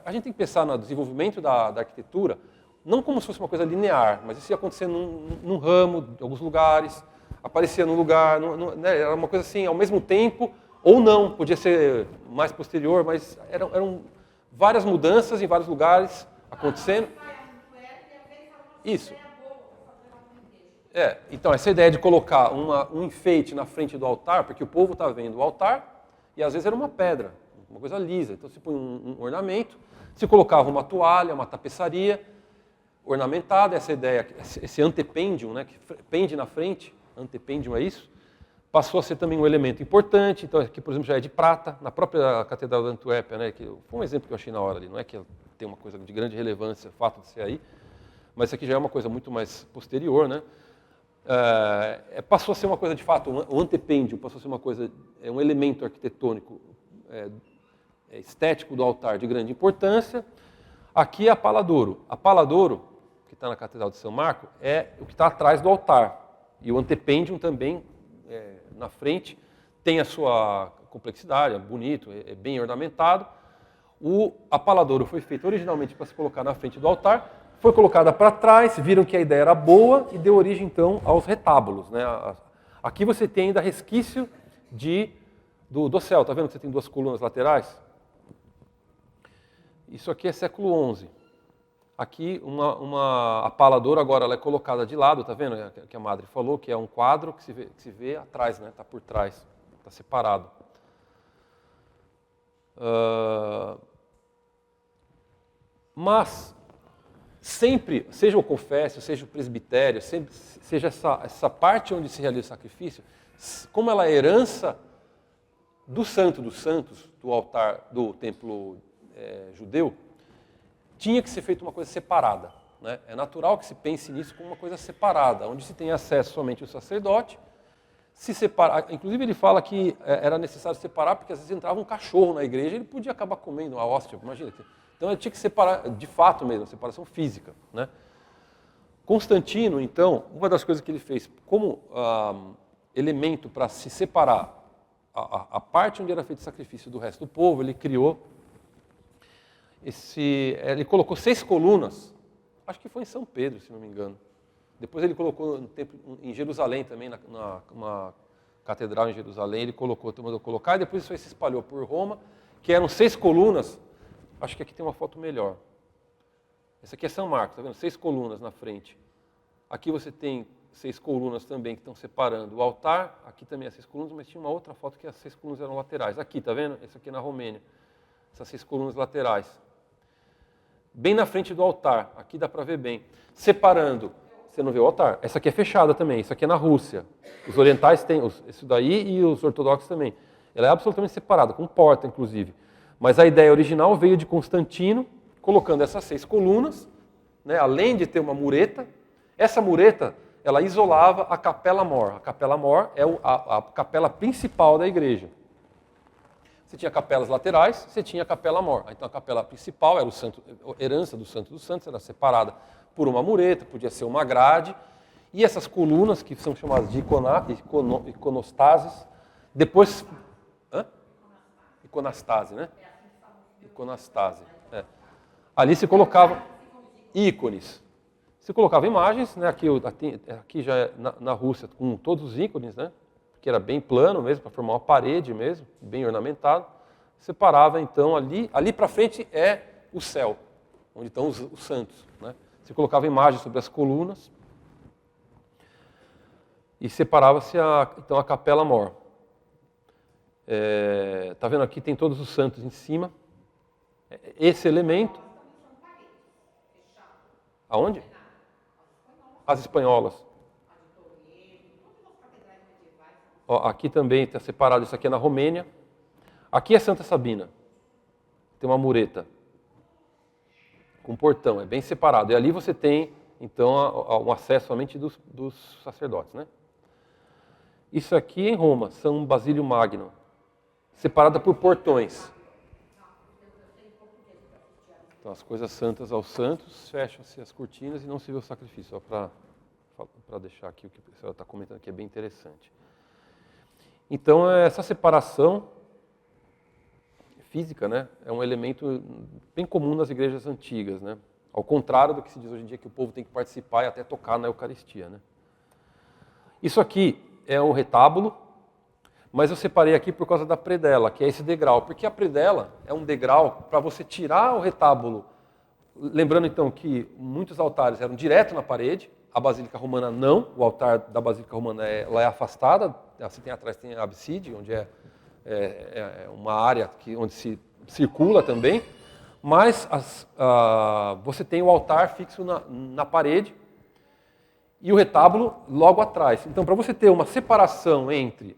a gente tem que pensar no desenvolvimento da arquitetura, não como se fosse uma coisa linear, mas isso ia acontecer num ramo, em alguns lugares, aparecia num lugar, né? Era uma coisa assim, ao mesmo tempo... Ou não, podia ser mais posterior, mas eram várias mudanças em vários lugares acontecendo. Isso. Então, essa ideia de colocar um enfeite na frente do altar, porque o povo está vendo o altar, e às vezes era uma pedra, uma coisa lisa. Então, se põe um ornamento, se colocava uma toalha, uma tapeçaria ornamentada, essa ideia, esse antepêndium, né, que pende na frente, antepêndium é isso, passou a ser também um elemento importante. Então, aqui, por exemplo, já é de prata, na própria Catedral da Antuérpia, né, que foi um exemplo que eu achei na hora ali. Não é que tem uma coisa de grande relevância, o fato de ser aí, mas isso aqui já é uma coisa muito mais posterior, né? Passou a ser uma coisa, de fato, um antepêndio, passou a ser uma coisa, um elemento arquitetônico estético do altar de grande importância. Aqui é a Paladoro. A Paladoro, que está na Catedral de São Marco, é o que está atrás do altar. E o antepêndium também, na frente, tem a sua complexidade, é bonito, é bem ornamentado. O Apaladoro foi feito originalmente para se colocar na frente do altar, foi colocada para trás, viram que a ideia era boa e deu origem, então, aos retábulos, né? Aqui você tem ainda resquício do dossel, está vendo que você tem duas colunas laterais? Isso aqui é século XI. Aqui, uma Apaladoro, agora ela é colocada de lado, está vendo? Que a Madre falou, que é um quadro que se vê atrás, né? Está por trás, está separado. Mas, sempre, seja o conféssio, seja o presbitério, seja essa parte onde se realiza o sacrifício, como ela é herança do Santo dos Santos, do altar do templo judeu, tinha que ser feita uma coisa separada, né? É natural que se pense nisso como uma coisa separada, onde se tem acesso somente o sacerdote, se separar. Inclusive ele fala que era necessário separar porque às vezes entrava um cachorro na igreja e ele podia acabar comendo a hóstia, imagina. Então ele tinha que separar de fato mesmo, separação física, né? Constantino, então, uma das coisas que ele fez como elemento para se separar a parte onde era feito o sacrifício do resto do povo, ele criou ele colocou 6 colunas, acho que foi em São Pedro, se não me engano. Depois ele colocou no templo, em Jerusalém também, na catedral em Jerusalém, ele mandou colocar, e depois isso aí se espalhou por Roma, que eram 6 colunas, acho que aqui tem uma foto melhor. Essa aqui é São Marcos, tá vendo? 6 colunas na frente. Aqui você tem 6 colunas também que estão separando o altar, aqui também é 6 colunas, mas tinha uma outra foto que as 6 colunas eram laterais. Aqui, tá vendo? Essa aqui é na Romênia, essas 6 colunas laterais. Bem na frente do altar, aqui dá para ver bem. Separando, você não vê o altar. Essa aqui é fechada também, isso aqui é na Rússia. Os orientais têm isso daí e os ortodoxos também. Ela é absolutamente separada, com porta inclusive. Mas a ideia original veio de Constantino, colocando essas 6 colunas, né, além de ter uma mureta. Essa mureta, ela isolava a Capela Mor. A Capela Mor é a capela principal da igreja. Você tinha capelas laterais, você tinha a Capela Mor. Então a capela principal era a herança do Santo dos Santos, era separada por uma mureta, podia ser uma grade. E essas colunas, que são chamadas de iconostases, depois... Iconastase, né? Iconastase. É. Ali se colocava ícones. Se colocava imagens, né? Aqui já é na Rússia, com todos os ícones, né? Que era bem plano mesmo, para formar uma parede mesmo, bem ornamentado. Separava, então, ali para frente é o céu, onde estão os santos, né? Se colocava imagens sobre as colunas e separava-se, então, a Capela Mor. Tá vendo aqui, tem todos os santos em cima. Esse elemento... Aonde? As espanholas. Ó, aqui também está separado, isso aqui é na Romênia. Aqui é Santa Sabina. Tem uma mureta com portão, é bem separado. E ali você tem, então, um acesso somente dos sacerdotes, né? Isso aqui é em Roma, São Basílio Magno, separada por portões. Então, as coisas santas aos santos, fecham-se as cortinas e não se vê o sacrifício. Só para deixar aqui o que o pessoal está comentando, que é bem interessante. Então, essa separação física, né, é um elemento bem comum nas igrejas antigas, né? Ao contrário do que se diz hoje em dia, que o povo tem que participar e até tocar na Eucaristia, né? Isso aqui é um retábulo, mas eu separei aqui por causa da predela, que é esse degrau, porque a predela é um degrau para você tirar o retábulo. Lembrando então que muitos altares eram direto na parede, a Basílica Romana não, o altar da Basílica Romana ela é afastada, você tem atrás tem a abside, onde é uma área onde se circula também, mas você tem o altar fixo na parede e o retábulo logo atrás. Então, para você ter uma separação entre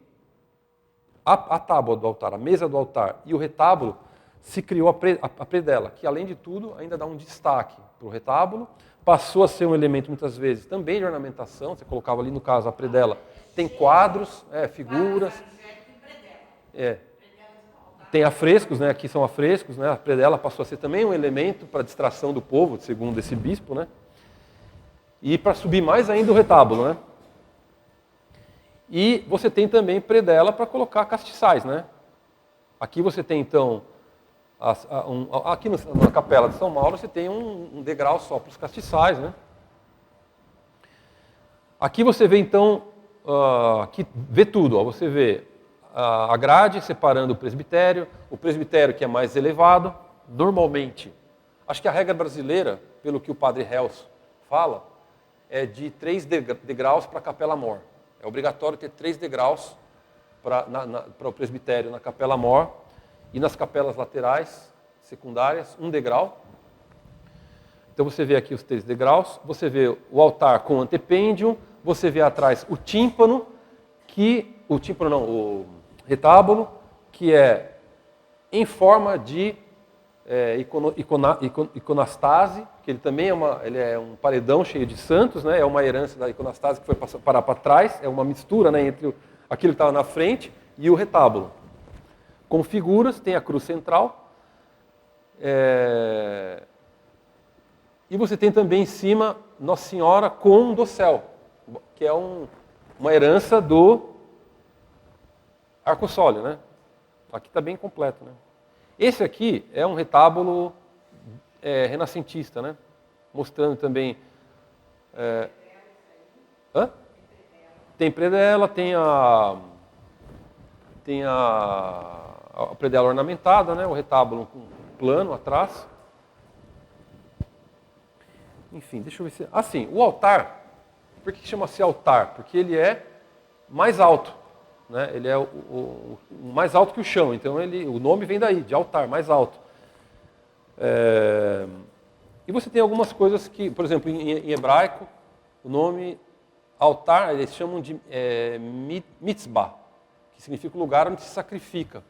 a tábua do altar, a mesa do altar e o retábulo, se criou a predela, que além de tudo ainda dá um destaque para o retábulo. Passou a ser um elemento muitas vezes também de ornamentação, você colocava ali no caso a predela, tem quadros, figuras, tem afrescos, né? Aqui são afrescos, né? A predela passou a ser também um elemento para distração do povo, segundo esse bispo, né? E para subir mais ainda o retábulo, né? E você tem também predela para colocar castiçais, né? Aqui você tem então, aqui na capela de São Mauro você tem um degrau só para os castiçais, né? Aqui você vê então, aqui vê tudo, você vê a grade separando o presbitério que é mais elevado, normalmente. Acho que a regra brasileira, pelo que o padre Helso fala, é de 3 degraus para a Capela Mor. É obrigatório ter 3 degraus para o presbitério na Capela Mor e nas capelas laterais, secundárias, 1 degrau. Então você vê aqui os 3 degraus, você vê o altar com antepêndio, você vê atrás o tímpano, o retábulo, que é em forma de iconastase, que ele também ele é um paredão cheio de santos, né? É uma herança da iconastase que foi parar para trás, é uma mistura, né, entre aquilo que estava na frente e o retábulo. Com figuras, tem a cruz central. E você tem também em cima Nossa Senhora com um dossel, que é uma herança do arcossóleo, né? Aqui está bem completo, né? Esse aqui é um retábulo renascentista, né? Mostrando também... Tem predela, tem a predela ornamentada, né? O retábulo com plano atrás. Enfim, deixa eu ver se... Assim, o altar, por que chama-se altar? Porque ele é mais alto, né? Ele é o mais alto que o chão, então o nome vem daí, de altar, mais alto. E você tem algumas coisas que, por exemplo, em hebraico, o nome altar, eles chamam de mitzvah, que significa o lugar onde se sacrifica.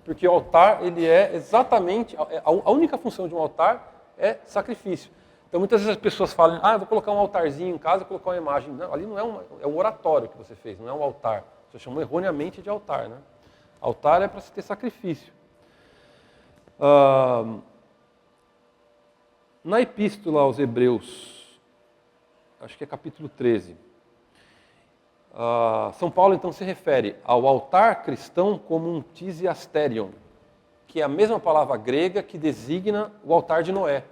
Porque o altar, ele é exatamente, a única função de um altar é sacrifício. Então muitas vezes as pessoas falam, eu vou colocar um altarzinho em casa, colocar uma imagem. Não, ali não é um oratório que você fez, não é um altar. Você chamou erroneamente de altar, né? Altar é para se ter sacrifício. Na epístola aos Hebreus, acho que é capítulo 13, São Paulo então se refere ao altar cristão como um tisiasterion, que é a mesma palavra grega que designa o altar de Noé.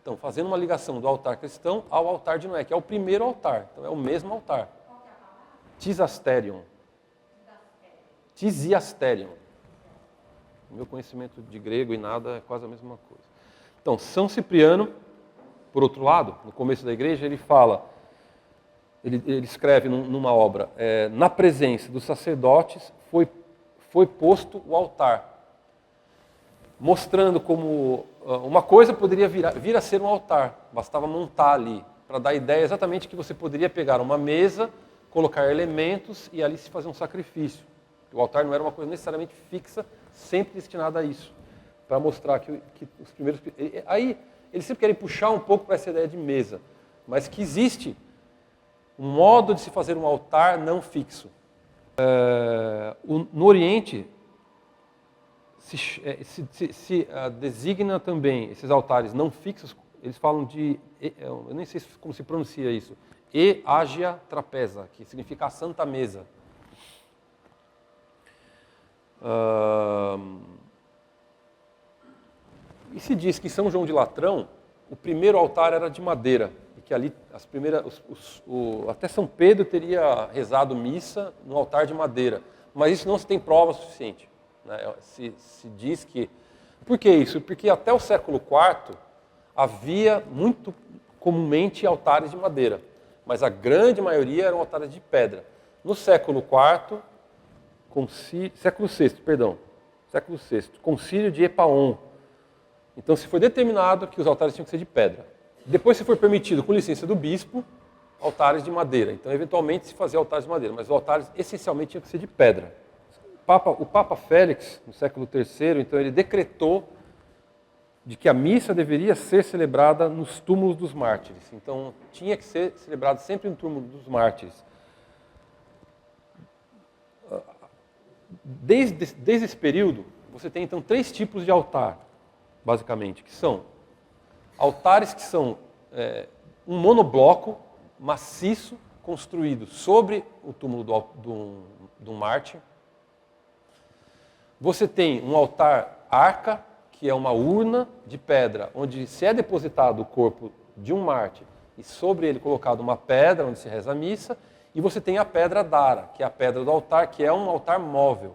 Então, fazendo uma ligação do altar cristão ao altar de Noé, que é o primeiro altar. Então, é o mesmo altar. Tisasterion. Tisiasterion. O meu conhecimento de grego e nada é quase a mesma coisa. Então, São Cipriano, por outro lado, no começo da igreja, ele fala, ele escreve numa obra, na presença dos sacerdotes foi posto o altar, mostrando como uma coisa poderia vir a ser um altar, bastava montar ali, para dar a ideia exatamente que você poderia pegar uma mesa, colocar elementos e ali se fazer um sacrifício. O altar não era uma coisa necessariamente fixa, sempre destinada a isso, para mostrar que os primeiros... Aí, eles sempre querem puxar um pouco para essa ideia de mesa, mas que existe um modo de se fazer um altar não fixo. No Oriente, se designa também esses altares não fixos, eles falam de, eu nem sei como se pronuncia isso, Agia Trapeza, que significa a Santa Mesa. E se diz que em São João de Latrão, o primeiro altar era de madeira, e que ali até São Pedro teria rezado missa no altar de madeira, mas isso não se tem prova suficiente. Né? Se diz que... Por que isso? Porque até o século IV havia muito comumente altares de madeira, mas a grande maioria eram altares de pedra. No século IV, século VI, concílio de Epaon. Então se foi determinado que os altares tinham que ser de pedra. Depois se foi permitido, com licença do bispo, altares de madeira. Então eventualmente se fazia altares de madeira, mas os altares essencialmente tinham que ser de pedra. O Papa Félix, no século III, então ele decretou de que a missa deveria ser celebrada nos túmulos dos mártires. Então tinha que ser celebrado sempre no túmulo dos mártires. Desde esse período, você tem então 3 tipos de altar, basicamente, que são altares que são um monobloco maciço construído sobre o túmulo do mártir. Você tem um altar arca, que é uma urna de pedra, onde se é depositado o corpo de um mártir e sobre ele colocado uma pedra, onde se reza a missa. E você tem a pedra dara, que é a pedra do altar, que é um altar móvel,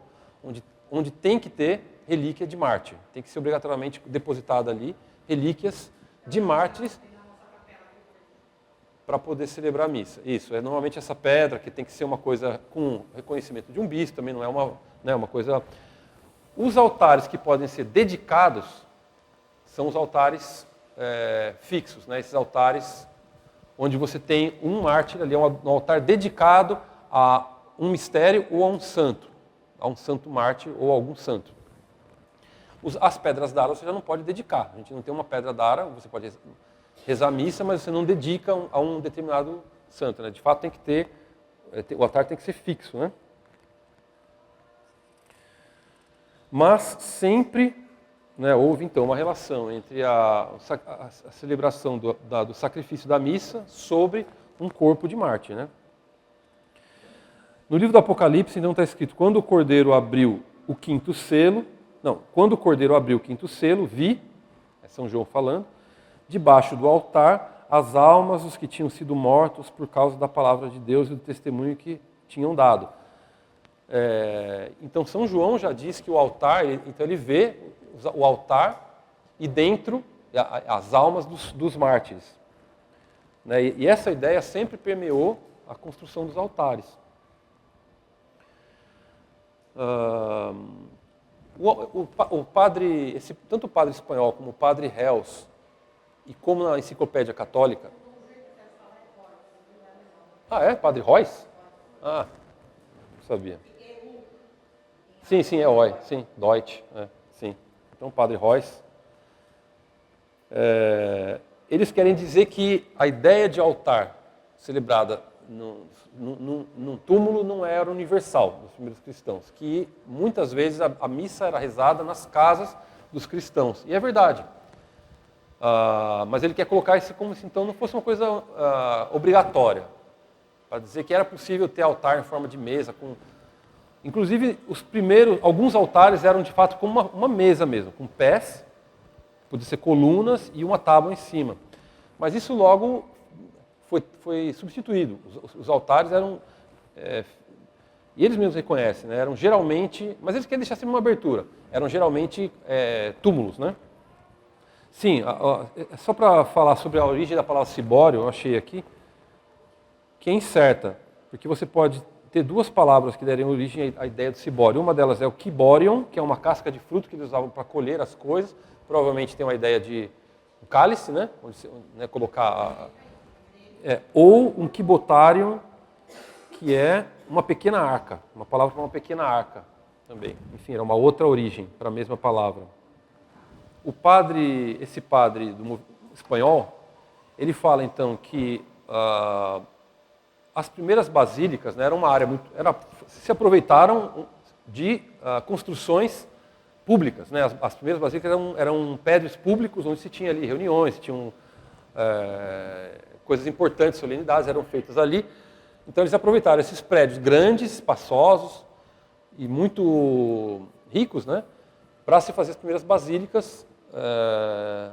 onde tem que ter relíquia de mártir. Tem que ser obrigatoriamente depositada ali relíquias de mártires para poder celebrar a missa. Isso, normalmente essa pedra, que tem que ser uma coisa com reconhecimento de um bispo, também não é uma coisa... Os altares que podem ser dedicados são os altares fixos, né? Esses altares onde você tem um mártir ali, um altar dedicado a um mistério ou a um santo mártir ou a algum santo. As pedras d'ara você já não pode dedicar. A gente não tem uma pedra d'ara, você pode rezar a missa, mas você não dedica a um determinado santo, né? De fato tem que ter o altar tem que ser fixo, né? Mas sempre, né, houve então uma relação entre a celebração do sacrifício da missa sobre um corpo de Marte, né? No livro do Apocalipse, então, está escrito: quando o Cordeiro abriu o quinto selo, quando o Cordeiro abriu o quinto selo, vi, é São João falando, debaixo do altar, as almas dos que tinham sido mortos por causa da palavra de Deus e do testemunho que tinham dado. Então, São João já diz que o altar, então ele vê o altar e dentro as almas dos mártires. Né? E essa ideia sempre permeou a construção dos altares. O padre, tanto o padre espanhol como o padre Hels, e como na enciclopédia católica... Padre Royce? Não sabia. Sim, é Oi, sim, Deutsch, sim. Então, o padre Royce. Eles querem dizer que a ideia de altar celebrada num túmulo não era universal dos primeiros cristãos, que muitas vezes a missa era rezada nas casas dos cristãos. E é verdade. Mas ele quer colocar isso como se então não fosse uma coisa obrigatória, para dizer que era possível ter altar em forma de mesa. Inclusive, alguns altares eram de fato como uma mesa mesmo, com pés, podia ser colunas e uma tábua em cima. Mas isso logo foi substituído. Os altares eram, e eles mesmos reconhecem, né, eram geralmente, mas eles querem deixar sempre uma abertura, eram geralmente túmulos, né? Sim, só para falar sobre a origem da palavra cibório, eu achei aqui, que é incerta, porque você pode ter duas palavras que derem origem à ideia do cibório. Uma delas é o kiborion, que é uma casca de fruto que eles usavam para colher as coisas, provavelmente tem uma ideia de um cálice, né, onde você, né, colocar... ou um kibotarion, que é uma pequena arca, uma palavra para uma pequena arca também. Enfim, era uma outra origem para a mesma palavra. Esse padre do espanhol, ele fala então que as primeiras basílicas, né, era uma área se aproveitaram de construções públicas, né? As primeiras basílicas eram prédios públicos onde se tinha ali reuniões, se tinham coisas importantes, solenidades eram feitas ali. Então eles aproveitaram esses prédios grandes, espaçosos e muito ricos, né, para se fazer as primeiras basílicas,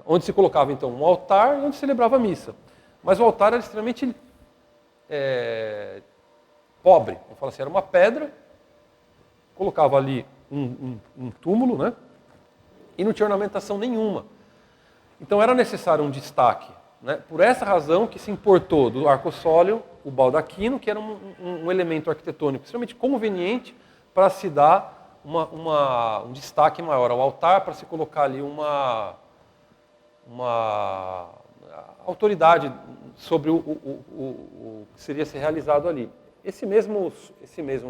onde se colocava então um altar e onde se celebrava a missa. Mas o altar era extremamente pobre. Vamos falar assim, era uma pedra, colocava ali um túmulo, né, e não tinha ornamentação nenhuma. Então era necessário um destaque. Né? Por essa razão que se importou do arcossóleo o baldaquino, que era um elemento arquitetônico extremamente conveniente para se dar um destaque maior ao altar, para se colocar ali uma autoridade sobre o que seria ser realizado ali. Esse mesmo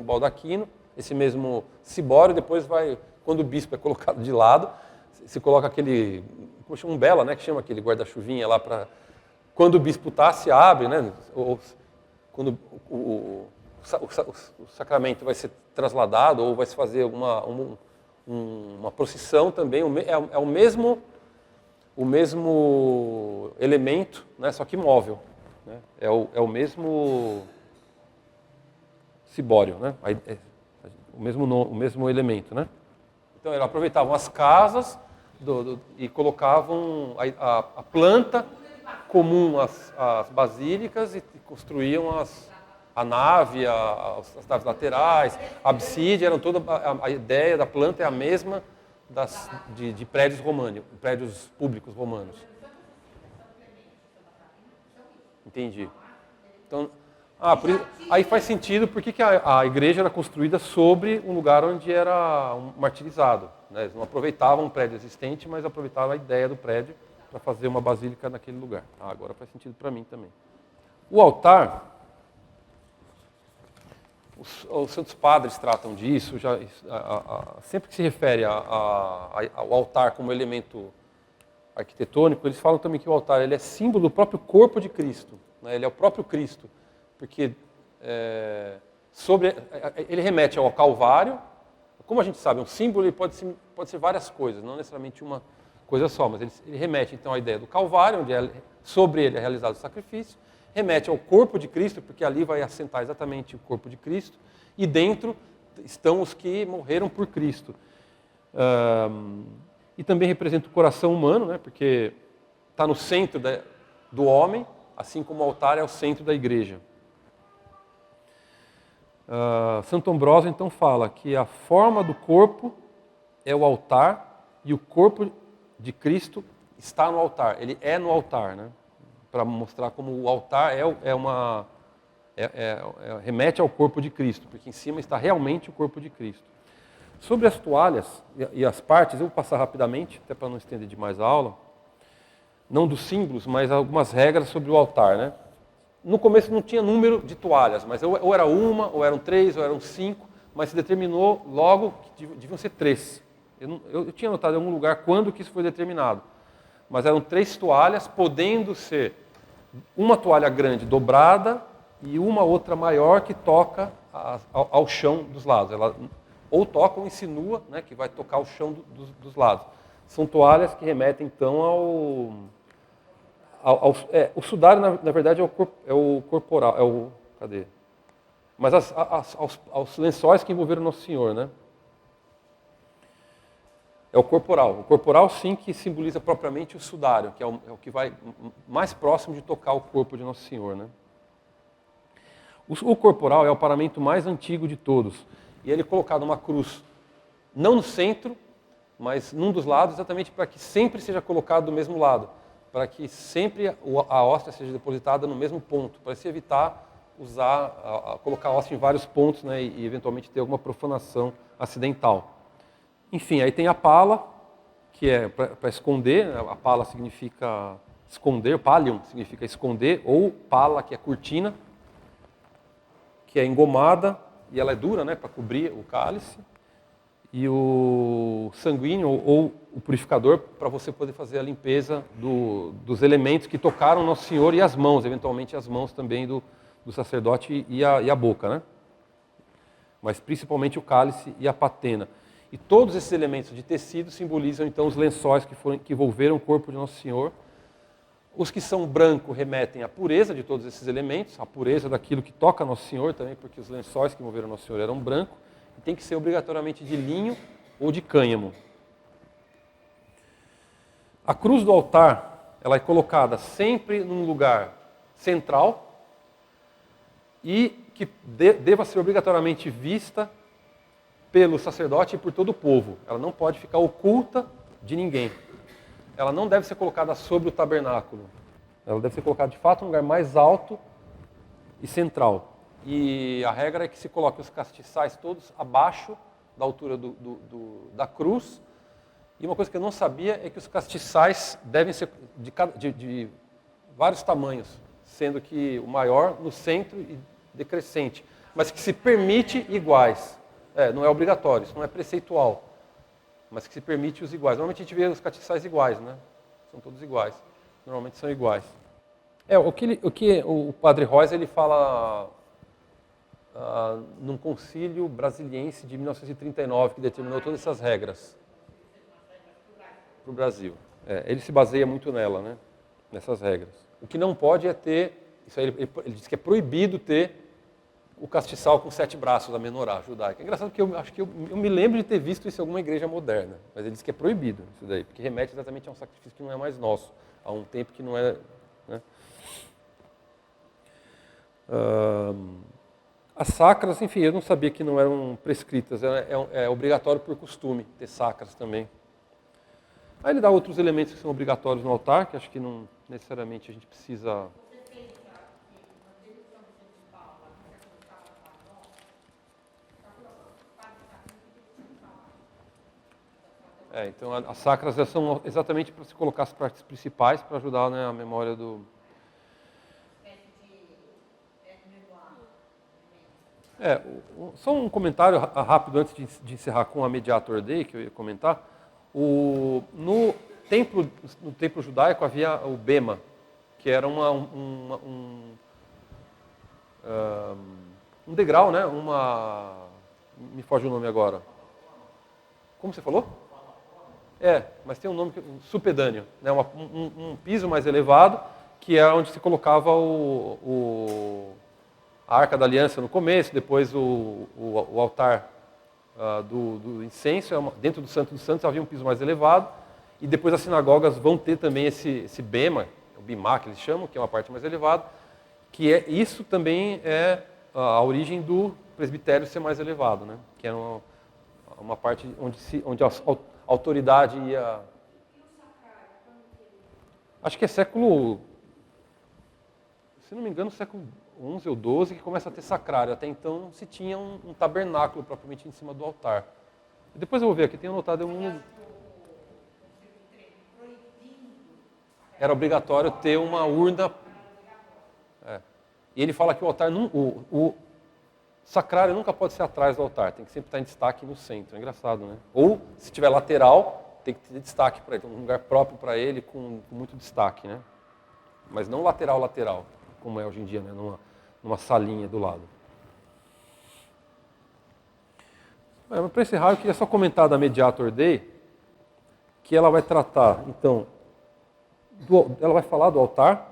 baldaquino, esse mesmo cibório, depois quando o bispo é colocado de lado, se coloca aquele, como chama, umbela, né, que chama aquele guarda-chuvinha lá para... Quando o bispo se abre, né, ou quando o sacramento vai ser trasladado ou vai se fazer uma procissão também, é o mesmo elemento, né, só que móvel. Né, é o mesmo cibório, né, o mesmo elemento. Né. Então, eles aproveitavam as casas e colocavam a planta comum às basílicas e construíam a nave, as naves laterais, a absídia, a ideia da planta é a mesma de prédios romanos, prédios públicos romanos. Entendi. Então, aí faz sentido porque que a igreja era construída sobre um lugar onde era martirizado. Né? Eles não aproveitavam um prédio existente, mas aproveitavam a ideia do prédio para fazer uma basílica naquele lugar. Agora faz sentido para mim também. O altar, os santos padres tratam disso, sempre que se refere ao altar como elemento arquitetônico, eles falam também que o altar ele é símbolo do próprio corpo de Cristo. Né? Ele é o próprio Cristo, porque ele remete ao Calvário. Como a gente sabe, um símbolo ele pode ser várias coisas, não necessariamente uma coisa só, mas ele remete então à ideia do Calvário, onde sobre ele é realizado o sacrifício, remete ao corpo de Cristo, porque ali vai assentar exatamente o corpo de Cristo, e dentro estão os que morreram por Cristo. E também representa o coração humano, né, porque está no centro do homem, assim como o altar é o centro da igreja. Santo Ambrósio então fala que a forma do corpo é o altar e o corpo de Cristo está no altar, ele é no altar, né? Para mostrar como o altar remete ao corpo de Cristo, porque em cima está realmente o corpo de Cristo. Sobre as toalhas e as partes, eu vou passar rapidamente, até para não estender demais a aula, não dos símbolos, mas algumas regras sobre o altar, né? No começo não tinha número de toalhas, mas ou era uma, ou eram 3, ou eram 5, mas se determinou logo que deviam ser 3. Eu tinha notado em algum lugar quando que isso foi determinado, mas eram 3 toalhas, podendo ser uma toalha grande dobrada e uma outra maior que toca ao chão dos lados. Ela ou toca ou insinua, né, que vai tocar o chão dos lados. São toalhas que remetem então o sudário, na verdade, é o corporal, cadê? Mas aos lençóis que envolveram Nosso Senhor, né? É o corporal. O corporal, sim, que simboliza propriamente o sudário, que é o que vai mais próximo de tocar o corpo de Nosso Senhor, né? O corporal é o paramento mais antigo de todos. E ele é colocado numa cruz, não no centro, mas num dos lados, exatamente para que sempre seja colocado do mesmo lado. Para que sempre a hóstia seja depositada no mesmo ponto, para se evitar colocar a hóstia em vários pontos, né, e eventualmente ter alguma profanação acidental. Enfim, aí tem a pala, que é para esconder, né, a pala significa esconder, pallium significa esconder, ou pala, que é cortina, que é engomada, e ela é dura, né, para cobrir o cálice. E o sanguíneo ou o purificador para você poder fazer a limpeza dos elementos que tocaram Nosso Senhor e as mãos, eventualmente as mãos também do sacerdote e a boca, né? Mas principalmente o cálice e a patena. E todos esses elementos de tecido simbolizam então os lençóis que envolveram o corpo de Nosso Senhor. Os que são branco remetem à pureza de todos esses elementos, à pureza daquilo que toca Nosso Senhor também, porque os lençóis que envolveram Nosso Senhor eram branco. Tem que ser obrigatoriamente de linho ou de cânhamo. A cruz do altar, ela é colocada sempre num lugar central e que deva ser obrigatoriamente vista pelo sacerdote e por todo o povo. Ela não pode ficar oculta de ninguém. Ela não deve ser colocada sobre o tabernáculo. Ela deve ser colocada de fato num lugar mais alto e central. E a regra é que se coloque os castiçais todos abaixo da altura da cruz. E uma coisa que eu não sabia é que os castiçais devem ser de vários tamanhos, sendo que o maior no centro e decrescente, mas que se permite iguais. Não é obrigatório, isso não é preceitual, mas que se permite os iguais. Normalmente a gente vê os castiçais iguais, né? São todos iguais. Normalmente são iguais. O que o Padre Rosa ele fala num concílio brasiliense de 1939, que determinou todas essas regras para o Brasil. Ele se baseia muito nela, né? Nessas regras. O que não pode é ter, isso aí ele diz que é proibido ter o castiçal com 7 braços, a menorá judaica. É engraçado porque eu acho que eu me lembro de ter visto isso em alguma igreja moderna, mas ele diz que é proibido isso daí, porque remete exatamente a um sacrifício que não é mais nosso, a um tempo que não é... Né? As sacras, enfim, eu não sabia que não eram prescritas, é obrigatório por costume ter sacras também. Aí ele dá outros elementos que são obrigatórios no altar, que acho que não necessariamente a gente precisa... Então as sacras são exatamente para se colocar as partes principais, para ajudar, né, a memória do... Só um comentário rápido antes de encerrar com a Mediator Dei, que eu ia comentar. No templo judaico havia o bema, que era um degrau, né? Me foge o nome agora. Como você falou? Mas tem um nome, supedâneo, né? Um piso mais elevado, que é onde se colocava a Arca da Aliança no começo, depois o altar do incenso, dentro do Santo dos Santos havia um piso mais elevado, e depois as sinagogas vão ter também esse bema, o bimá que eles chamam, que é uma parte mais elevada, isso também é a origem do presbitério ser mais elevado, né? Que era uma parte onde a autoridade ia... Acho que é século... Se não me engano, século XI ou XII, que começa a ter sacrário. Até então não se tinha um tabernáculo propriamente em cima do altar. Depois eu vou ver aqui, tenho anotado Era obrigatório ter uma urna. E ele fala que o altar, o sacrário nunca pode ser atrás do altar, tem que sempre estar em destaque no centro. É engraçado, né? Ou, se tiver lateral, tem que ter destaque para ele, um lugar próprio para ele com muito destaque, né? Mas não lateral, como é hoje em dia, né? Numa salinha do lado. Para encerrar, eu queria só comentar da Mediator Dei, que ela vai tratar, então, ela vai falar do altar,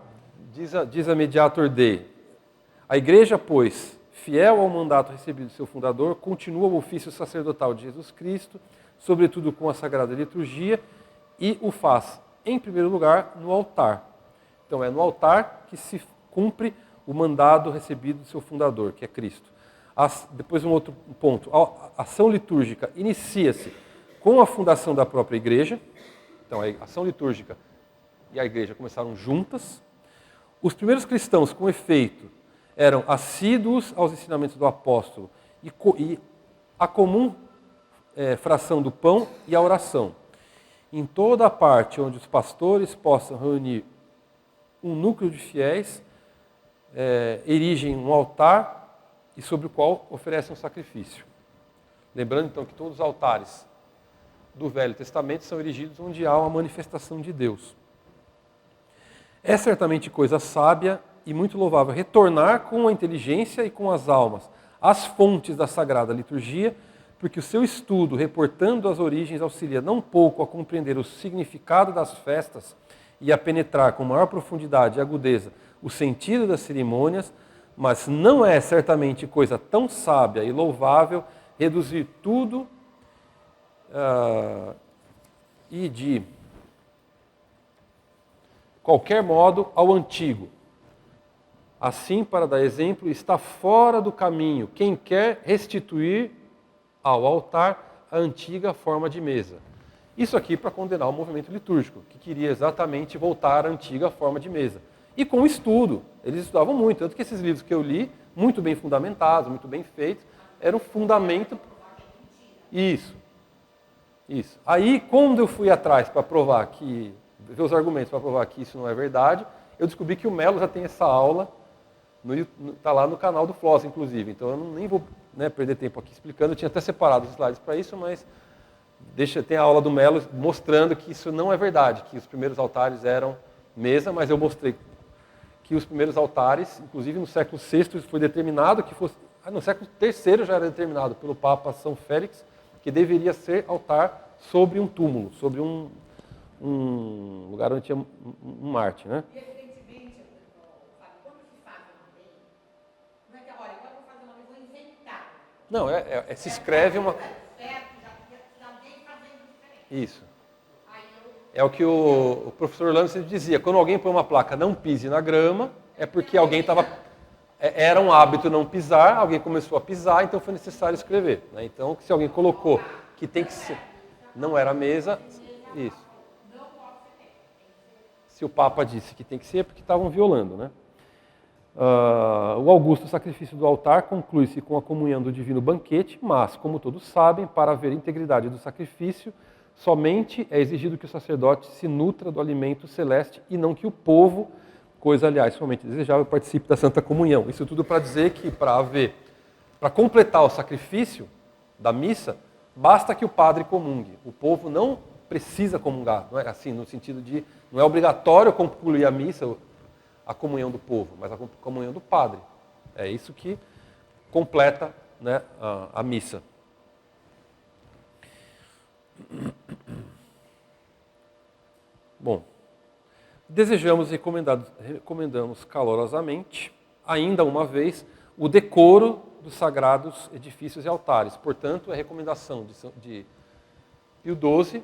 diz a Mediator Dei: a igreja, pois, fiel ao mandato recebido do seu fundador, continua o ofício sacerdotal de Jesus Cristo, sobretudo com a Sagrada Liturgia, e o faz, em primeiro lugar, no altar. Então, é no altar que se cumpre o mandado recebido do seu fundador, que é Cristo. Depois, um outro ponto. A ação litúrgica inicia-se com a fundação da própria igreja. Então, a ação litúrgica e a igreja começaram juntas. Os primeiros cristãos, com efeito, eram assíduos aos ensinamentos do apóstolo e a comum fração do pão e a oração. Em toda a parte onde os pastores possam reunir um núcleo de fiéis, erigem um altar e sobre o qual oferecem um sacrifício. Lembrando, então, que todos os altares do Velho Testamento são erigidos onde há uma manifestação de Deus. É certamente coisa sábia e muito louvável retornar com a inteligência e com as almas às fontes da Sagrada Liturgia, porque o seu estudo, reportando as origens, auxilia não pouco a compreender o significado das festas e a penetrar com maior profundidade e agudeza o sentido das cerimônias, mas não é certamente coisa tão sábia e louvável reduzir tudo e de qualquer modo ao antigo. Assim, para dar exemplo, está fora do caminho quem quer restituir ao altar a antiga forma de mesa. Isso aqui para condenar o movimento litúrgico, que queria exatamente voltar à antiga forma de mesa. E com estudo, eles estudavam muito, tanto que esses livros que eu li, muito bem fundamentados, muito bem feitos, eram fundamento... Isso. Aí, quando eu fui atrás para provar que, ver os argumentos para provar que isso não é verdade, eu descobri que o Melo já tem essa aula, está lá no canal do Floss, inclusive. Então eu nem vou perder tempo aqui explicando, eu tinha até separado os slides para isso, mas tem a aula do Melo mostrando que isso não é verdade, que os primeiros altares eram mesa, mas eu mostrei que os primeiros altares, inclusive no século VI, foi determinado que fosse... no século III já era determinado pelo Papa São Félix que deveria ser altar sobre um túmulo, sobre um lugar onde tinha um Marte, né? E evidentemente, quando se faz uma lei, não é que, olha, agora eu vou fazer uma lei, vou inventar. Não, se escreve uma... Certo, já alguém fazendo diferente. Isso. É o que o professor Orlando sempre dizia, quando alguém põe uma placa não pise na grama, é porque alguém estava... Era um hábito não pisar, alguém começou a pisar, então foi necessário escrever. Né? Então, se alguém colocou que tem que ser... Não era mesa, isso. Se o Papa disse que tem que ser, é porque estavam violando. Né? O augusto sacrifício do altar conclui-se com a comunhão do divino banquete, mas, como todos sabem, para haver integridade do sacrifício, somente é exigido que o sacerdote se nutra do alimento celeste e não que o povo, coisa, aliás, somente desejável, participe da Santa Comunhão. Isso tudo para dizer que, para completar o sacrifício da missa, basta que o padre comungue. O povo não precisa comungar, não é assim, no sentido de, não é obrigatório concluir a missa, a comunhão do povo, mas a comunhão do padre. É isso que completa, né, a missa. Bom, desejamos e recomendamos calorosamente, ainda uma vez, o decoro dos sagrados edifícios e altares. Portanto, é recomendação de Pio XII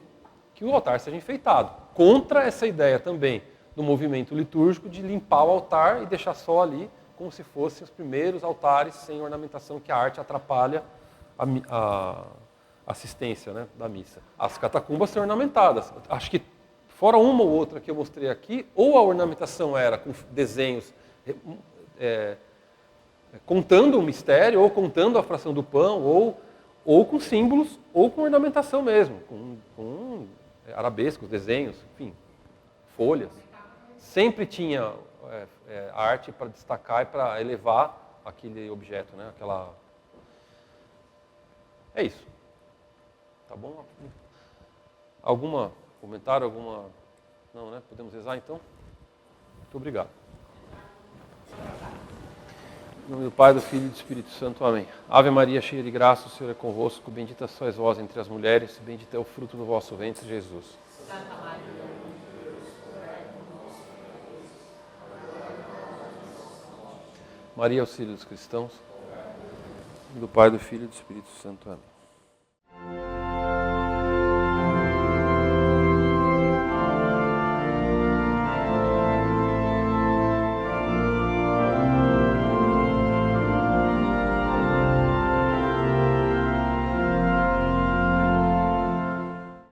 que o altar seja enfeitado. Contra essa ideia também do movimento litúrgico de limpar o altar e deixar só ali como se fossem os primeiros altares sem ornamentação, que a arte atrapalha a assistência, né, da missa. As catacumbas são ornamentadas. Acho que, fora uma ou outra que eu mostrei aqui, ou a ornamentação era com desenhos contando o mistério, ou contando a fração do pão, ou com símbolos, ou com ornamentação mesmo, com arabescos, desenhos, enfim, folhas. Sempre tinha arte para destacar e para elevar aquele objeto, né? É isso. Tá bom? Algum comentário, Não, né? Podemos rezar então? Muito obrigado. Em nome do Pai, do Filho e do Espírito Santo. Amém. Ave Maria, cheia de graça, o Senhor é convosco. Bendita sois vós entre as mulheres, bendito é o fruto do vosso ventre, Jesus. Santa Maria. Maria, auxílio dos cristãos. Em nome do Pai, do Filho e do Espírito Santo. Amém.